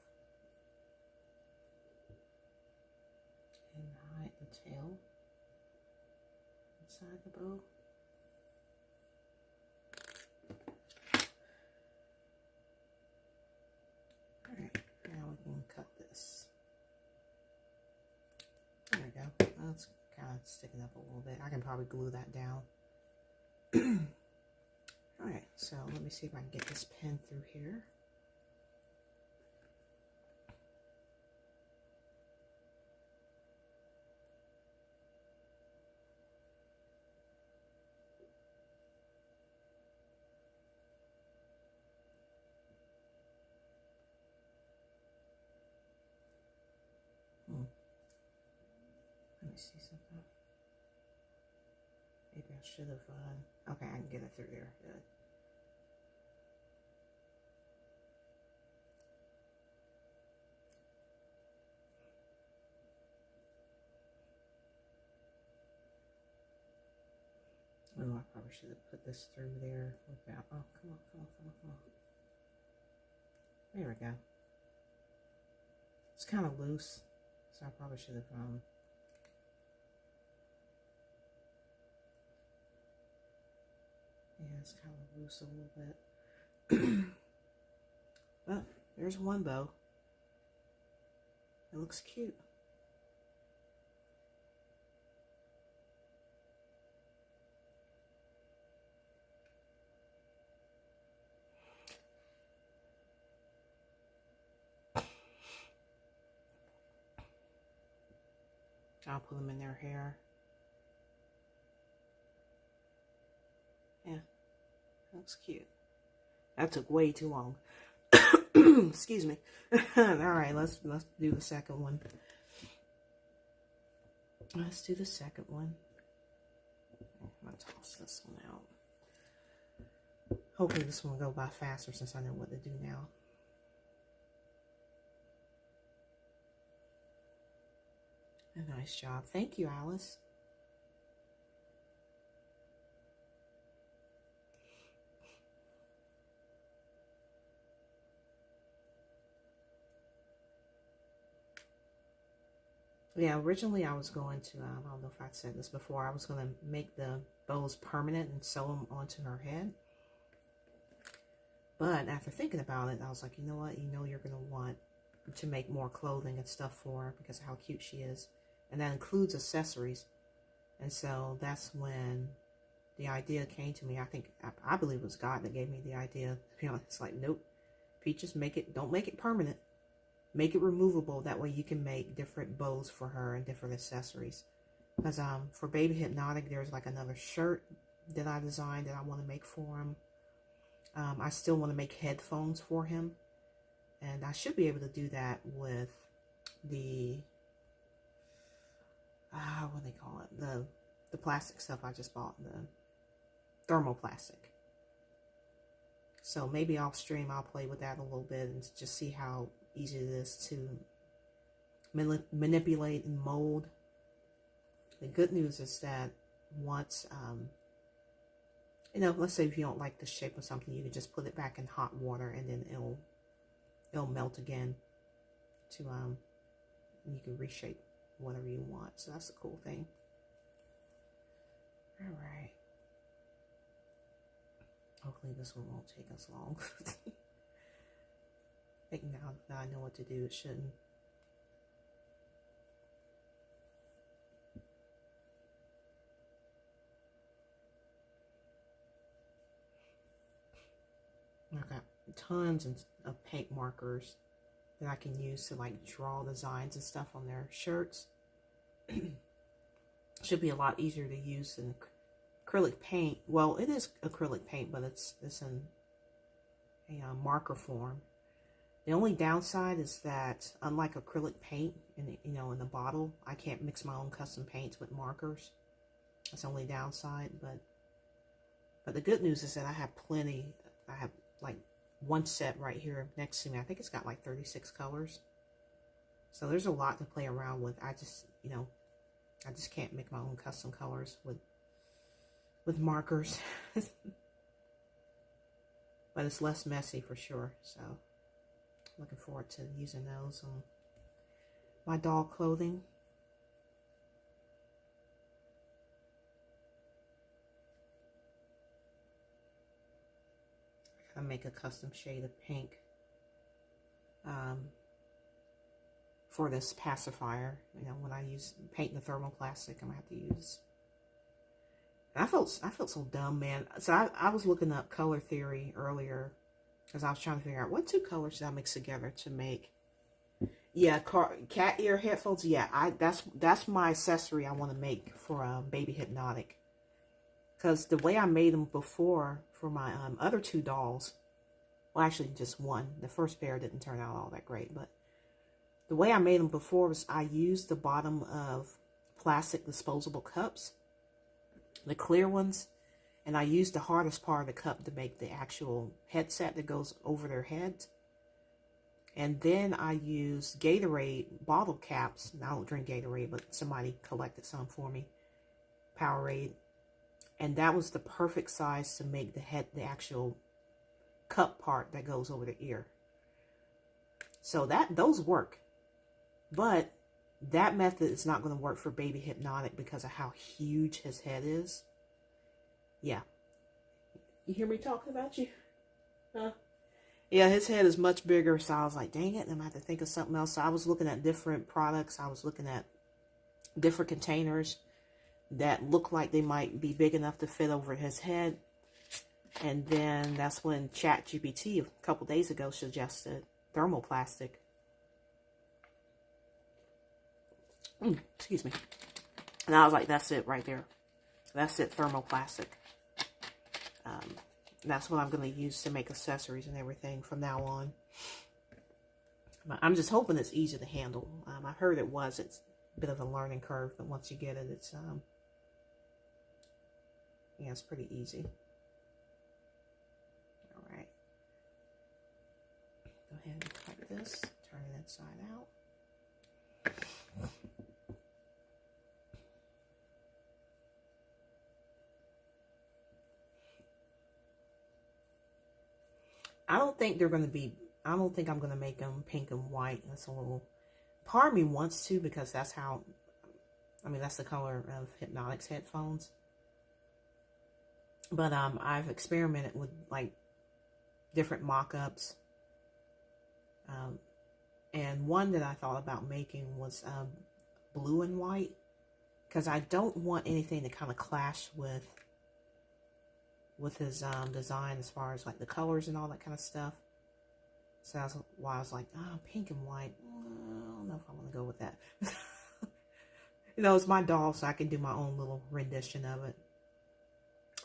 And hide the tail inside the bow. Alright, now we can cut this. There we go. That's kind of sticking up a little bit. I can probably glue that down. Alright, so let me see if I can get this pin through here. Let me see something. Maybe I should have, okay, I can get it through there. Good. Oh, I probably should have put this through there without, oh, come on. There we go. It's kind of loose, so I probably should have, yeah, it's kind of loose a little bit. But there's one bow. It looks cute. I'll put them in their hair. Yeah, looks cute. That took way too long. Excuse me. All right, let's do the second one. Let's do the second one. I'm gonna toss this one out. Hopefully this one will go by faster since I know what to do now. A nice job. Thank you, Alice. Yeah, originally I was going to, I don't know if I'd said this before, I was going to make the bows permanent and sew them onto her head. But after thinking about it, I was like, you know what? You know you're going to want to make more clothing and stuff for her because of how cute she is. And that includes accessories. And so that's when the idea came to me. I believe it was God that gave me the idea. You know, it's like, nope, Peaches, don't make it permanent. Make it removable. That way you can make different bows for her and different accessories. Because for Baby Hypnotic, there's like another shirt that I designed that I want to make for him. I still want to make headphones for him. And I should be able to do that with the, what do they call it? The plastic stuff I just bought, the thermoplastic. So maybe off stream I'll play with that a little bit and just see how easy it is to manipulate and mold. The good news is that once, you know, let's say if you don't like the shape of something, you can just put it back in hot water and then it'll it'll melt again to, you can reshape whatever you want. So that's a cool thing. All right. Hopefully this one won't take us long. I think now that I know what to do, it shouldn't. I've got tons of paint markers that I can use to like draw designs and stuff on their shirts. Should be a lot easier to use than acrylic paint. Well, it is acrylic paint, but it's in a marker form. The only downside is that unlike acrylic paint in the bottle, I can't mix my own custom paints with markers. That's the only downside, but the good news is that I have plenty. I have like one set right here next to me. I think it's got like 36 colors. So there's a lot to play around with. I just can't make my own custom colors with markers. But it's less messy for sure. So looking forward to using those on my doll clothing. I make a custom shade of pink for this pacifier. When I use paint the thermoplastic, I'm gonna have to use. And I felt so dumb, man. So I was looking up color theory earlier because I was trying to figure out what two colors did I mix together to make. Yeah, cat ear headphones. Yeah, that's my accessory I want to make for Baby Hypnotic. Because the way I made them before for my other two dolls, well, actually just one. The first pair didn't turn out all that great, but the way I made them before was I used the bottom of plastic disposable cups, the clear ones, and I used the hardest part of the cup to make the actual headset that goes over their heads. And then I used Gatorade bottle caps. I don't drink Gatorade, but somebody collected some for me. Powerade. And that was the perfect size to make the actual cup part that goes over the ear. So those work. But that method is not going to work for Baby Hypnotic because of how huge his head is. Yeah. You hear me talking about you? Huh? Yeah, his head is much bigger, so I was like, dang it, I'm going to have to think of something else. So I was looking at different products. I was looking at different containers that look like they might be big enough to fit over his head. And then that's when ChatGPT a couple days ago suggested thermoplastic. Excuse me. And I was like, that's it right there. That's it, thermoplastic. That's what I'm going to use to make accessories and everything from now on. I'm just hoping it's easy to handle. I heard it's a bit of a learning curve, but once you get it, it's it's pretty easy. All right. Go ahead and cut this, turn it inside out. I don't think I'm going to make them pink and white. That's a little, part of me wants to because that's that's the color of Hypnotic's headphones. But I've experimented with like different mock-ups. And one that I thought about making was blue and white. Because I don't want anything to kind of clash with his design as far as like the colors and all that kind of stuff. So that's why I was like, pink and white. I don't know if I want to go with that. It's my doll, so I can do my own little rendition of it.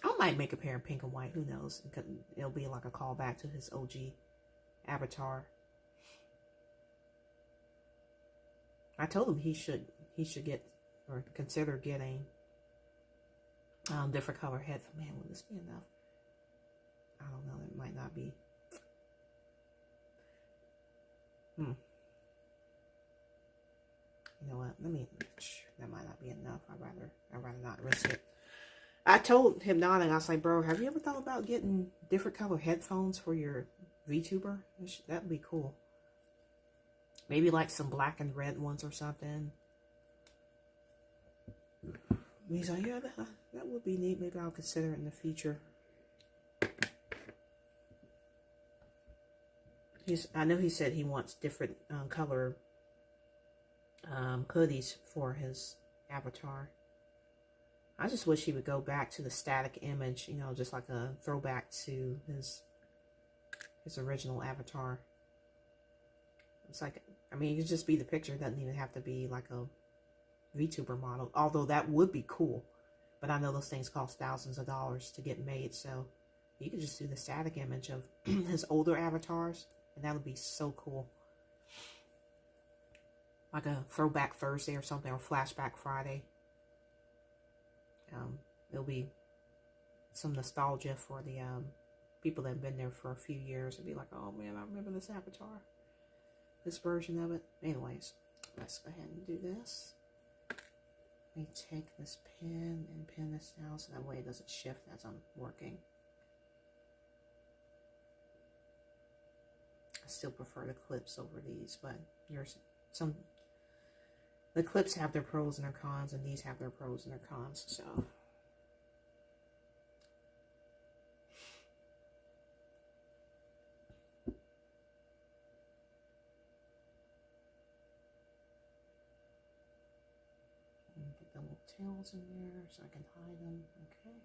I might make a pair of pink and white. Who knows? It'll be like a callback to his OG avatar. I told him he should get or consider getting different color headphones. Man, will this be enough? I don't know. It might not be. You know what? That might not be enough. I'd rather not risk it. I told Hypnotic, I was like, bro, have you ever thought about getting different color headphones for your VTuber? That'd be cool. Maybe like some black and red ones or something. He's like, yeah, that would be neat. Maybe I'll consider it in the future. I know he said he wants different color hoodies for his avatar. I just wish he would go back to the static image, you know, just like a throwback to his original avatar. It's like, I mean, it could just be the picture. It doesn't even have to be like a VTuber model, although that would be cool. But I know those things cost thousands of dollars to get made, so you could just do the static image of his older avatars, and that would be so cool. Like a throwback Thursday or something, or flashback Friday. It'll be some nostalgia for the people that have been there for a few years. It'll be like, oh man, I remember this avatar, this version of it. Anyways, let's go ahead and do this. Let me take this pen and pin this down so that way it doesn't shift as I'm working. I still prefer the clips over these, but the clips have their pros and their cons, and these have their pros and their cons, so. Put the little tails in there so I can hide them, okay.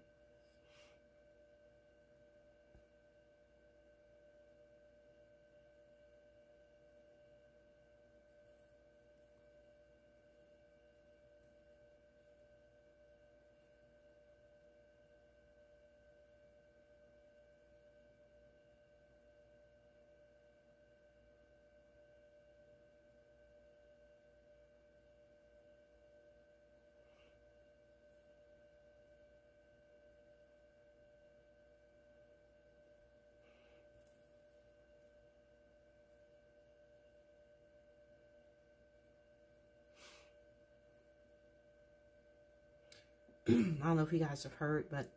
I don't know if you guys have heard, but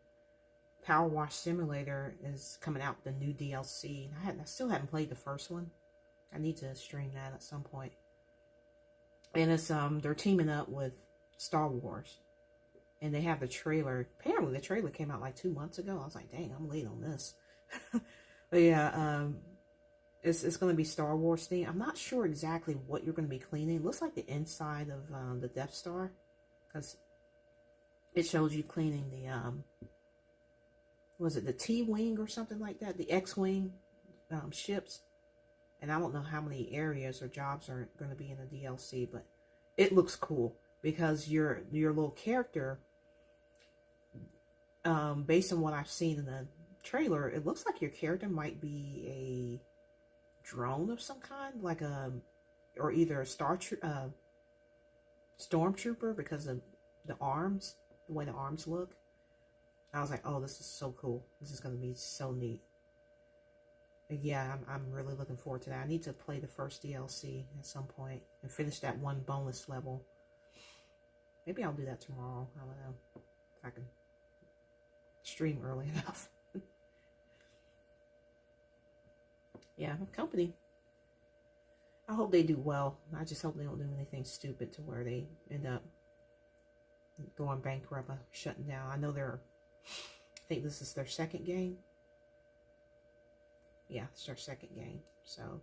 Power Wash Simulator is coming out with the new DLC. I still haven't played the first one. I need to stream that at some point. And it's they're teaming up with Star Wars, and they have the trailer. Apparently, the trailer came out like 2 months ago. I was like, dang, I'm late on this. But yeah, it's going to be Star Wars themed. I'm not sure exactly what you're going to be cleaning. It looks like the inside of the Death Star, because it shows you cleaning the, was it the T-Wing or something like that? The X-Wing ships. And I don't know how many areas or jobs are going to be in the DLC, but it looks cool because your little character, based on what I've seen in the trailer, it looks like your character might be a drone of some kind, like or either a stormtrooper because of the arms. The way the arms look. I was like, oh, this is so cool. This is going to be so neat. But yeah, I'm really looking forward to that. I need to play the first DLC at some point and finish that one bonus level. Maybe I'll do that tomorrow. I don't know if I can stream early enough. Yeah, the company, I hope they do well. I just hope they don't do anything stupid to where they end up going bankrupt, shutting down. I know I think this is their second game. Yeah, it's their second game. So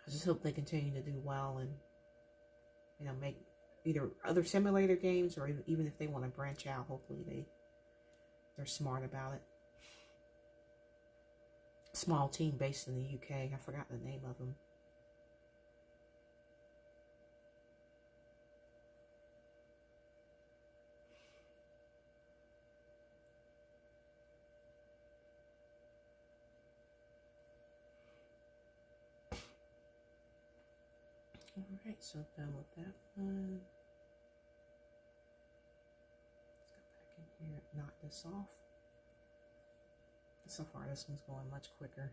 I just hope they continue to do well and, you know, make either other simulator games or even if they want to branch out, hopefully they're smart about it. Small team based in the UK. I forgot the name of them. Alright, so done with that one. Let's go back in here and knock this off. So far, this one's going much quicker. There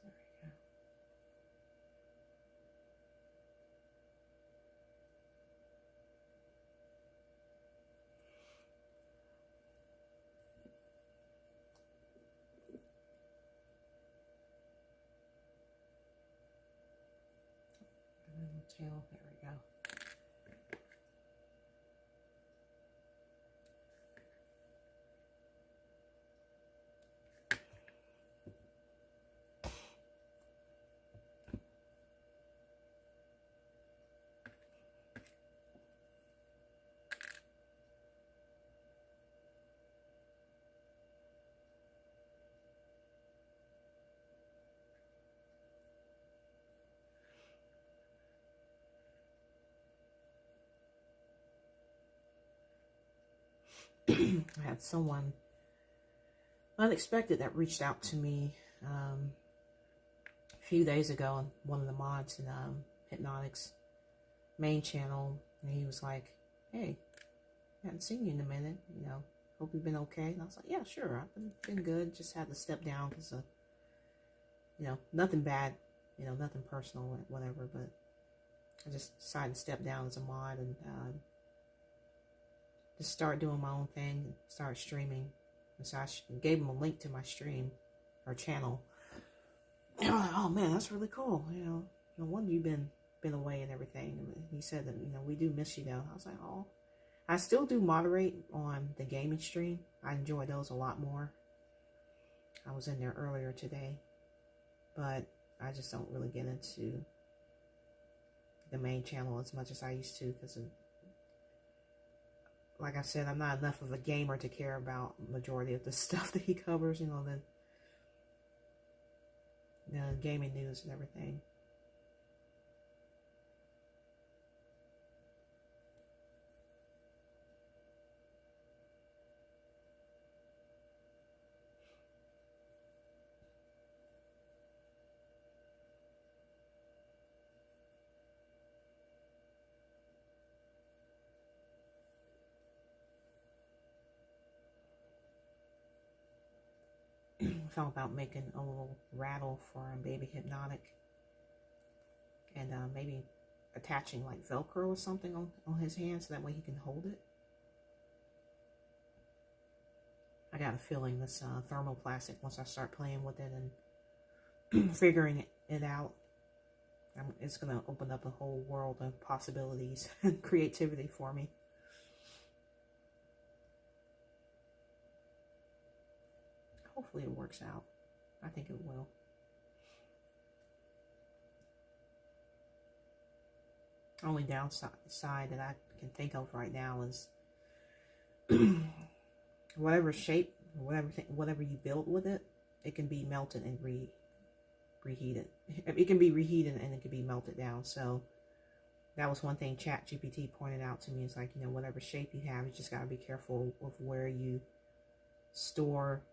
we go. tail. There we go. I had someone unexpected that reached out to me a few days ago on one of the mods in Hypnotics main channel, and he was like, "Hey, I haven't seen you in a minute, you know, hope you've been okay." And I was like, "Yeah, sure, I've been good, just had to step down because of, you know, nothing bad, you know, nothing personal or whatever, but I just decided to step down as a mod and just start doing my own thing and start streaming." And so I gave him a link to my stream or channel. And I was like, "Oh man, that's really cool. You know, no wonder you've been away and everything." And he said that, you know, we do miss you though. I was like, "Oh." I still do moderate on the gaming stream. I enjoy those a lot more. I was in there earlier today, but I just don't really get into the main channel as much as I used to because, like I said, I'm not enough of a gamer to care about majority of the stuff that he covers, you know, the gaming news and everything. Thought about making a little rattle for Baby Hypnotic and maybe attaching like Velcro or something on his hand so that way he can hold it. I got a feeling this thermoplastic, once I start playing with it and figuring it out, it's going to open up a whole world of possibilities and creativity for me. Hopefully it works out. I think it will. Only downside that I can think of right now is whatever shape, whatever you build with it, it can be melted and reheated. It can be reheated and it can be melted down. So that was one thing ChatGPT pointed out to me. It's like, you know, whatever shape you have, you just got to be careful of where you store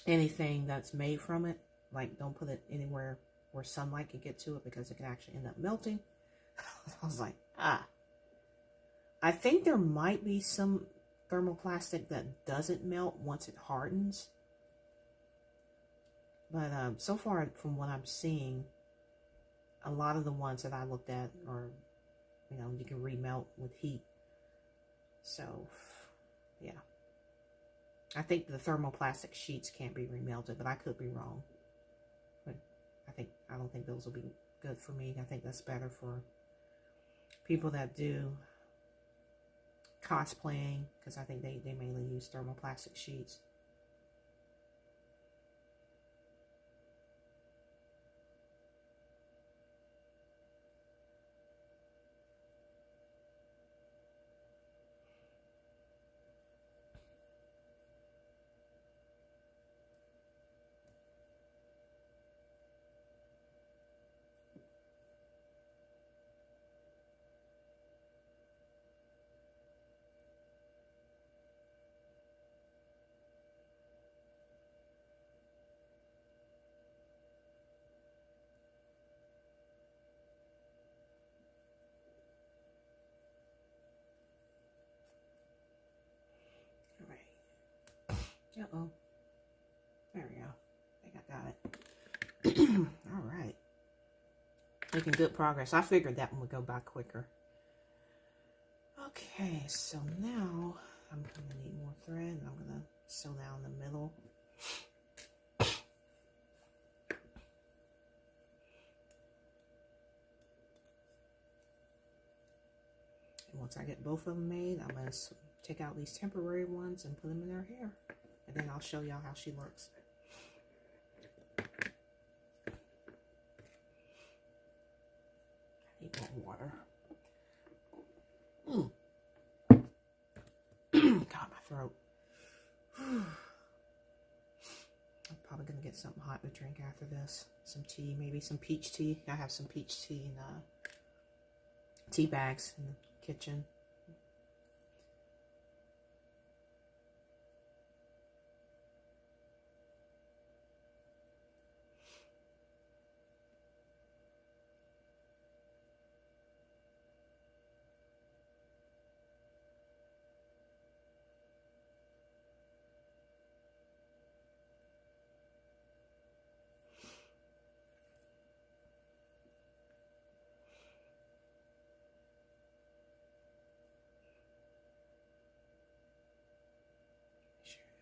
anything that's made from it. Like, don't put it anywhere where sunlight can get to it because it can actually end up melting. I was like, I think there might be some thermoplastic that doesn't melt once it hardens. But so far, from what I'm seeing, a lot of the ones that I looked at are, you know, you can remelt with heat. So, yeah. I think the thermoplastic sheets can't be remelted, but I could be wrong. But I don't think those will be good for me. I think that's better for people that do cosplaying, because I think they mainly use thermoplastic sheets. Uh-oh. There we go. I think I got it. All right. Making good progress. I figured that one would go by quicker. Okay, so now I'm going to need more thread, and I'm going to sew down the middle. once I get both of them made, I'm going to take out these temporary ones and put them in her hair. And then I'll show y'all how she looks. I need more water. God, my throat. I'm probably going to get something hot to drink after this. Some tea, maybe some peach tea. I have some peach tea in tea bags in the kitchen.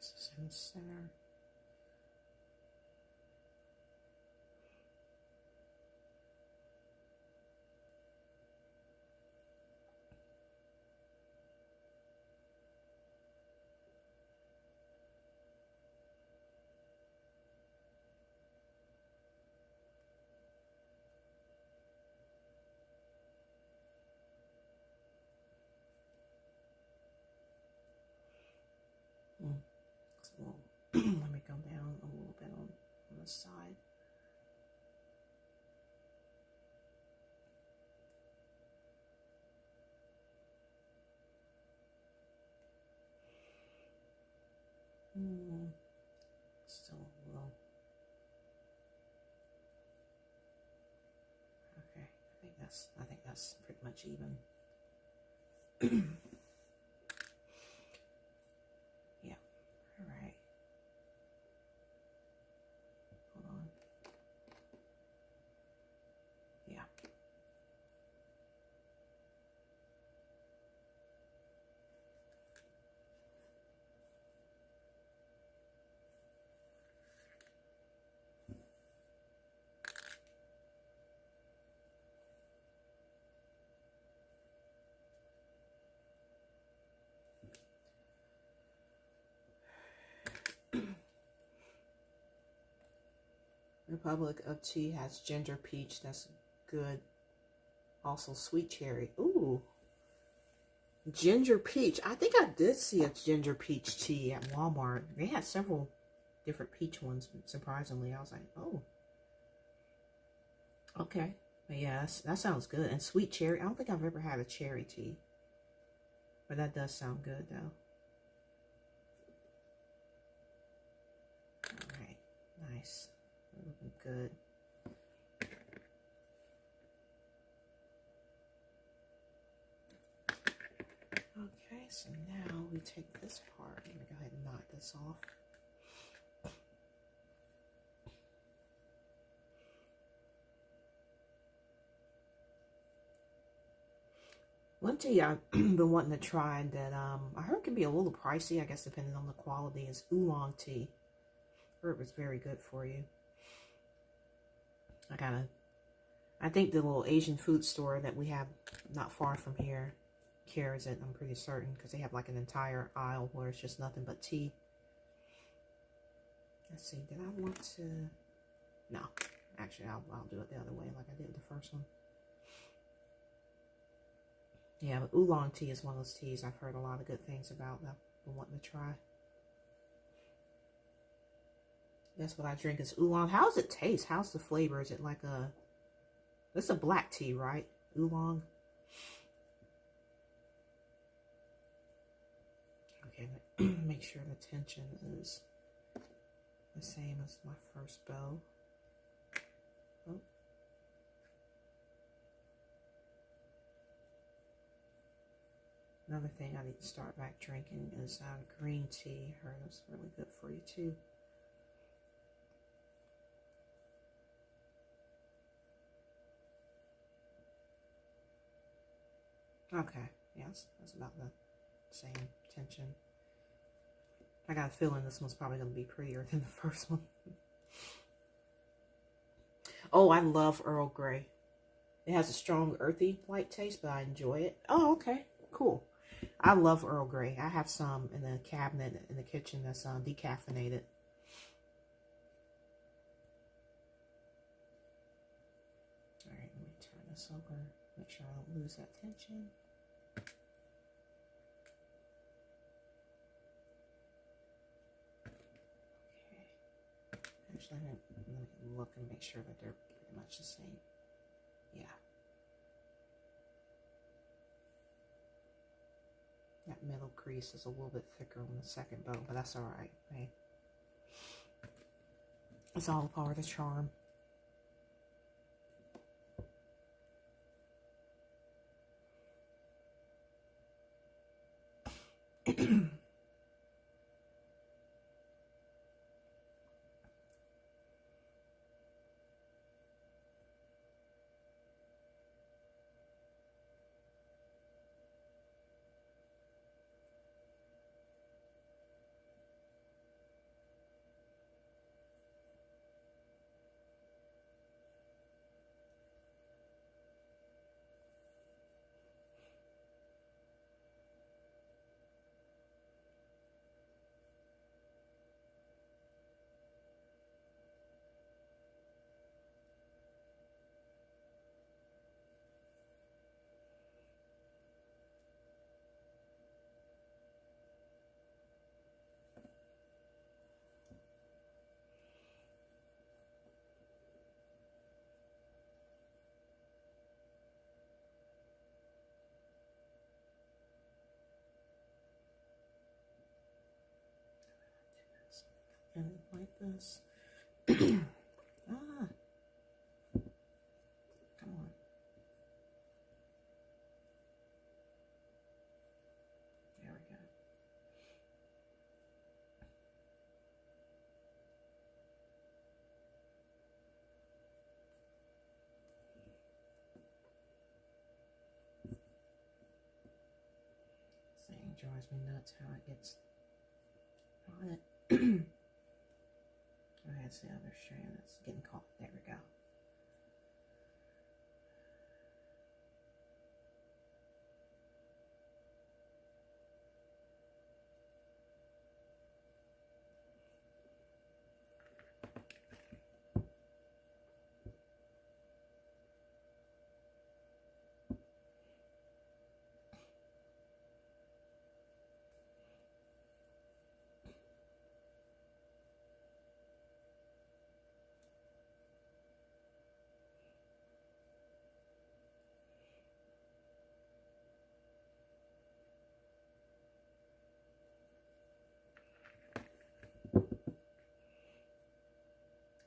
This is in the center. Let me go down a little bit on the side. Still a little. Okay, I think that's pretty much even. Yeah. All right. Hold on. Yeah. Republic of Tea has ginger peach. That's good. Also sweet cherry. Ooh. Ginger peach. I think I did see a ginger peach tea at Walmart. They had several different peach ones, surprisingly. I was like, oh. Okay. But yeah, that sounds good. And sweet cherry. I don't think I've ever had a cherry tea. But that does sound good, though. Alright. Nice. Looking good. Okay, so now we take this part. I'm going to go ahead and knock this off. One tea I've been wanting to try that I heard can be a little pricey, I guess, depending on the quality, is oolong tea. I heard it was very good for you. I think the little Asian food store that we have not far from here carries it, I'm pretty certain, because they have like an entire aisle where it's just nothing but tea. Let's see, did I want to? No, actually I'll do it the other way like I did the first one. Yeah, but oolong tea is one of those teas I've heard a lot of good things about that I've been wanting to try. That's what I drink is oolong. How does it taste? How's the flavor? Is it like a... It's a black tea, right? Oolong. Okay, make sure the tension is the same as my first bow. Oh. Another thing I need to start back drinking is green tea. I heard it's really good for you too. Okay, yes, that's about the same tension. I got a feeling this one's probably going to be prettier than the first one. Oh, I love Earl Grey. It has a strong earthy light taste, but I enjoy it. Oh, okay. Cool. I love Earl Grey. I have some in the cabinet in the kitchen that's decaffeinated. All right, let me turn this over. Make sure I don't lose that tension. Okay. Actually, let me look and make sure that they're pretty much the same. Yeah. That middle crease is a little bit thicker on the second bow, but that's all right. Right? It's all part of the charm. And like this. Ah, come on. There we go. This thing drives me nuts how it gets on it. Oh, that's the other strand that's getting caught. There we go.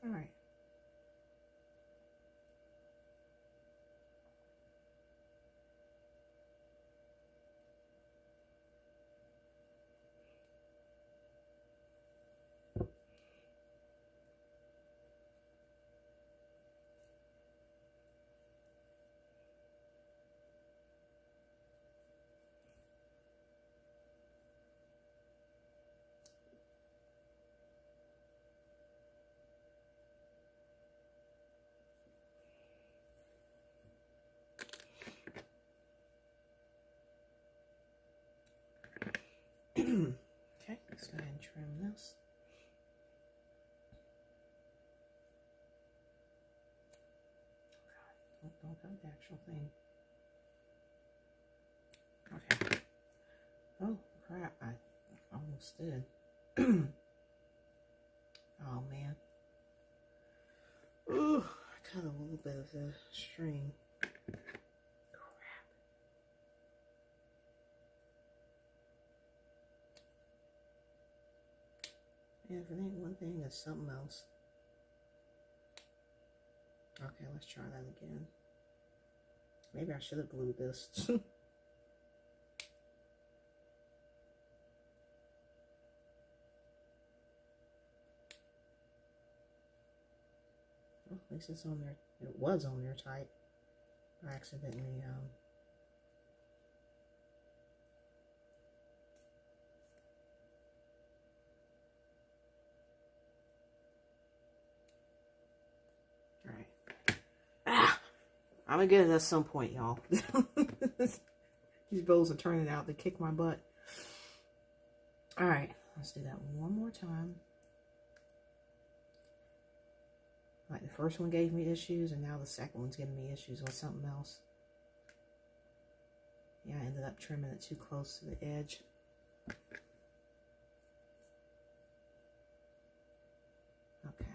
All right. Okay, let's go ahead and trim this. Oh, God, don't hurt the actual thing. Okay. Oh, crap, I almost did. Oh, man. Ooh, I cut a little bit of the string. Yeah, if it ain't one thing, it's something else. Okay, let's try that again. Maybe I should have glued this. Oh, at least it's on there. It was on there tight. I accidentally, Alright. Ah! I'm gonna get it at some point, y'all. These bows are turning out to kick my butt. All right, let's do that one more time. Like the first one gave me issues, and now the second one's giving me issues with something else. Yeah, I ended up trimming it too close to the edge. Okay.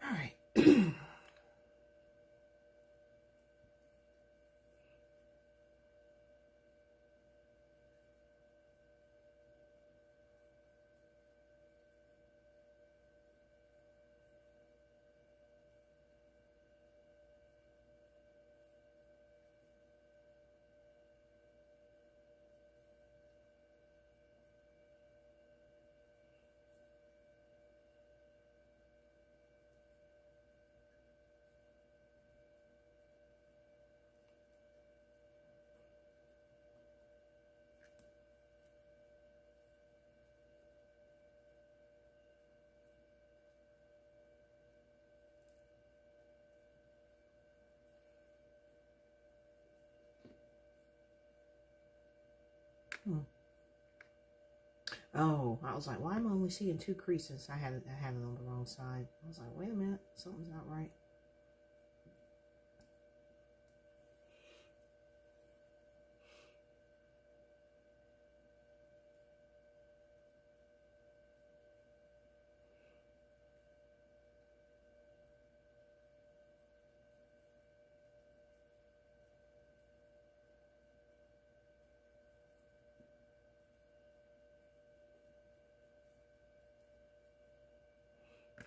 All right. Oh, I was like, why am I only seeing 2 creases? I had it on the wrong side. I was like, wait a minute, something's not right.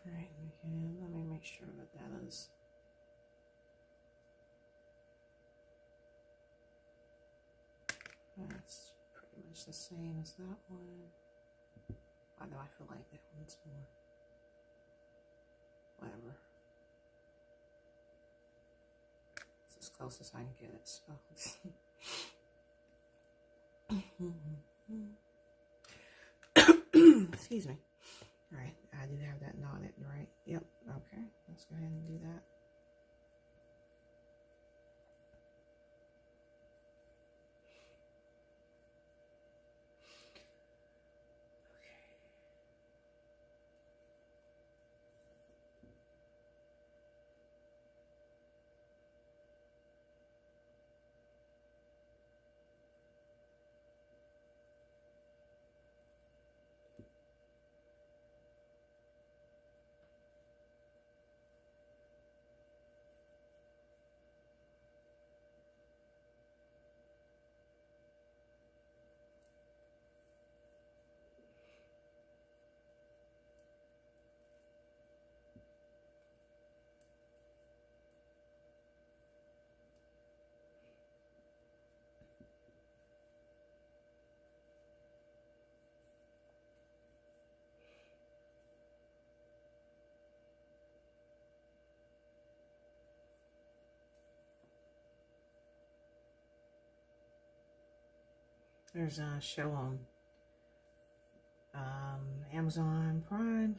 Alright, let me make sure that is. That's pretty much the same as that one. Although I feel like that one's more. Whatever. It's as close as I can get it, so. Excuse me. Alright, I do have that knotted, right? Yep, okay. Let's go ahead and do that. There's a show on Amazon Prime.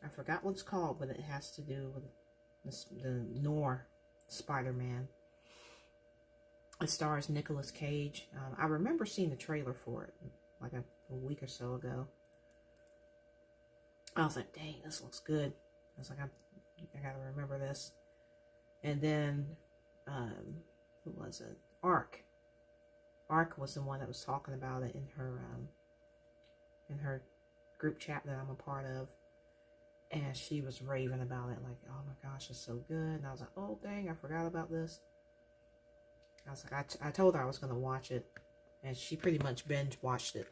I forgot what it's called, but it has to do with the Noir Spider-Man. It stars Nicolas Cage. I remember seeing the trailer for it like a week or so ago. I was like, dang, this looks good. I was like, I gotta remember this. And then, who was it? OOAK. OOAK was the one that was talking about it in her group chat that I'm a part of, and she was raving about it, like, oh my gosh, it's so good. And I was like, oh dang, I forgot about this. I was like, I told her I was going to watch it, and she pretty much binge watched it.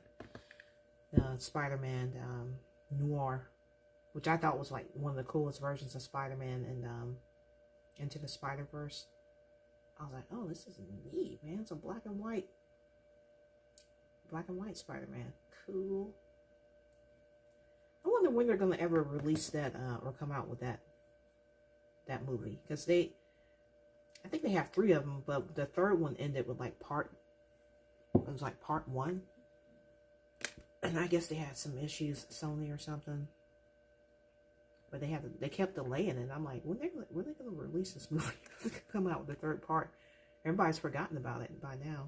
Spider-Man Noir, which I thought was like one of the coolest versions of Spider-Man and Into the Spider-Verse. I was like, oh, this is neat, man. It's a black and white Spider-Man. Cool. I wonder when they're going to ever release that or come out with that movie. Because I think they have 3 of them, but the third one ended with like it was like part 1. And I guess they had some issues, Sony or something. But they kept delaying it. I'm like, when they going to release this movie? Come out with the 3rd part. Everybody's forgotten about it by now.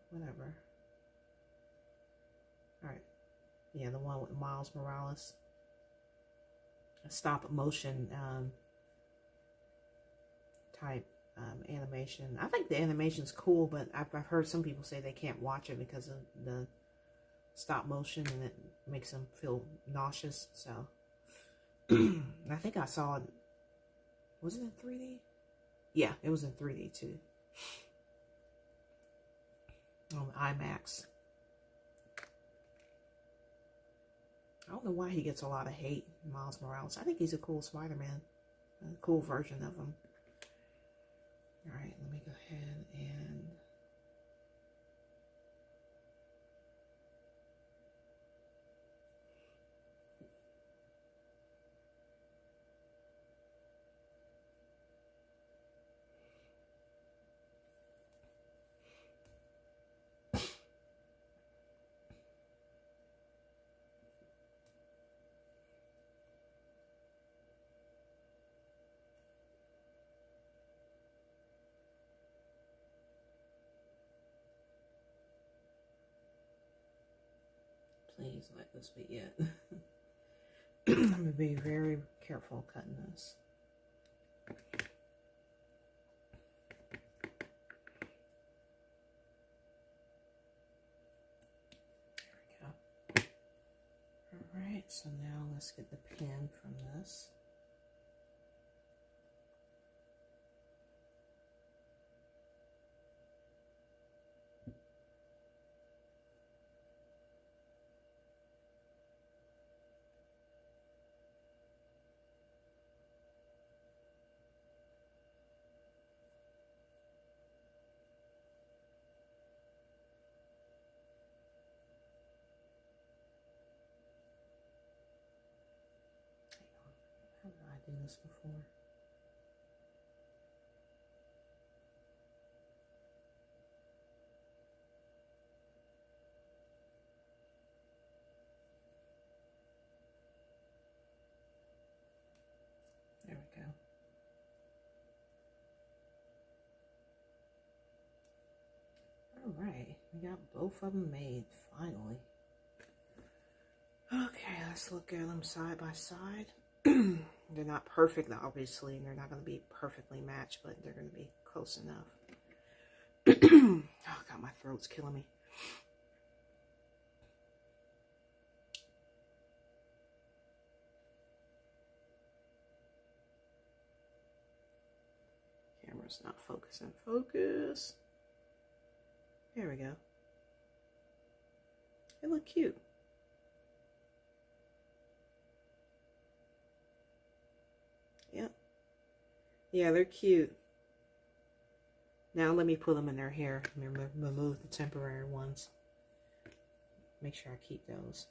Whatever. Alright. Yeah, the one with Miles Morales. A stop motion type animation. I think the animation's cool, but I've heard some people say they can't watch it because of the stop motion and it makes them feel nauseous. So I think I saw it. Was it in 3D? Yeah, it was in 3D too. On IMAX. I don't know why he gets a lot of hate, Miles Morales. I think he's a cool Spider-Man. A cool version of him. Alright, let me go ahead and... Please let this be it. I'm going to be very careful cutting this. There we go. Alright, so now let's get the pen from this. How did I do this before? There we go. Alright, we got both of them made, finally. Okay, let's look at them side by side. They're not perfect, obviously, and they're not going to be perfectly matched, but they're going to be close enough. Oh, God, my throat's killing me. Camera's not focusing. Focus. There we go. They look cute. Yep. Yeah, they're cute. Now let me put them in their hair. Remove the temporary ones. Make sure I keep those.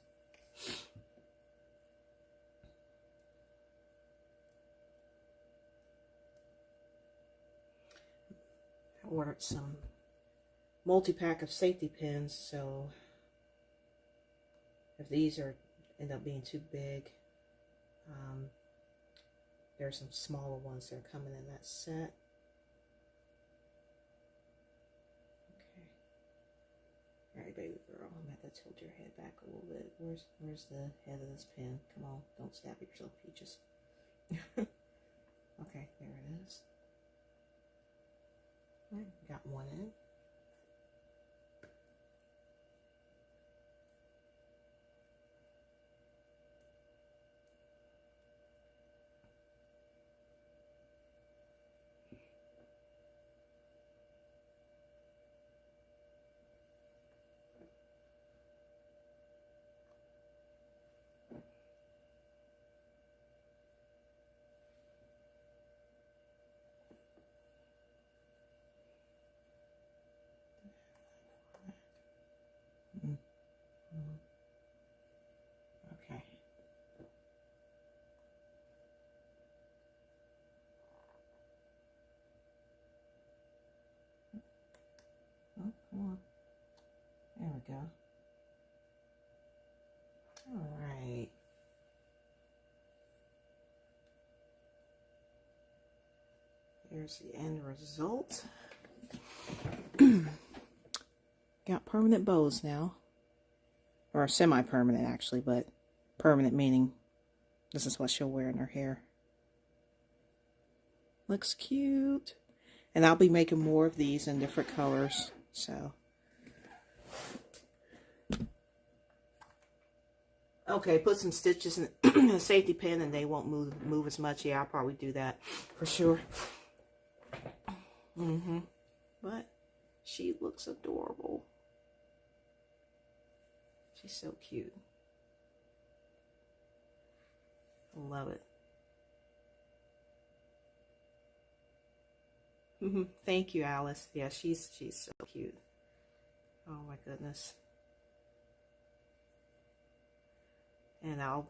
I ordered some multi-pack of safety pins, so if these end up being too big, there's some smaller ones that are coming in that set. Okay. Alright, baby girl, I'm going to have to tilt your head back a little bit. Where's the head of this pen? Come on, don't stab yourself, Peaches. Okay, there it is. Alright, got one in. Okay. Oh, come on. There we go. All right. There Here's the end result. Got permanent bows now. Or semi-permanent actually, but permanent meaning this is what she'll wear in her hair. Looks cute. And I'll be making more of these in different colors. So. Okay, put some stitches in a safety pin and they won't move as much. Yeah, I'll probably do that for sure. But she looks adorable. She's so cute. Love it. Thank you, Alice. Yeah, she's so cute. Oh my goodness. And I'll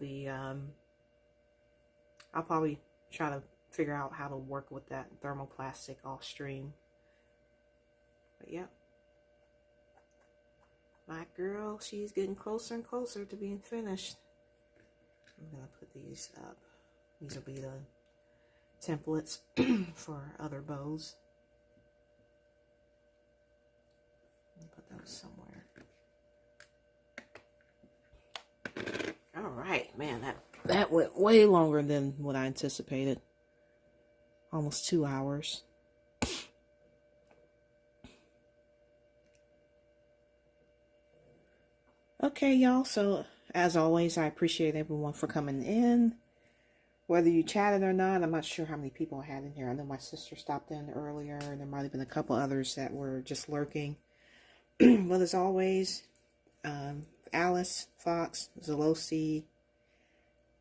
probably try to figure out how to work with that thermoplastic off stream. But yeah. My girl, she's getting closer and closer to being finished. I'm gonna put these up. These will be the templates for other bows. Put those somewhere. All right, man, that went way longer than what I anticipated. Almost 2 hours. Okay, y'all, so as always, I appreciate everyone for coming in. Whether you chatted or not, I'm not sure how many people I had in here. I know my sister stopped in earlier, and there might have been a couple others that were just lurking. But as always, Alice, Fox, Zalosi,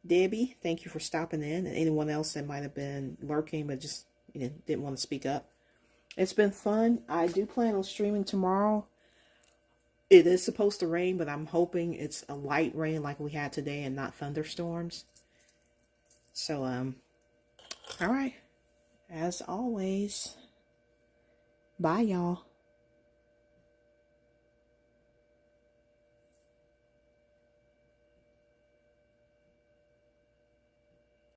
Debbie, thank you for stopping in, and anyone else that might have been lurking but just didn't want to speak up. It's been fun. I do plan on streaming tomorrow. It is supposed to rain, but I'm hoping it's a light rain like we had today and not thunderstorms. So, all right. As always, bye, y'all.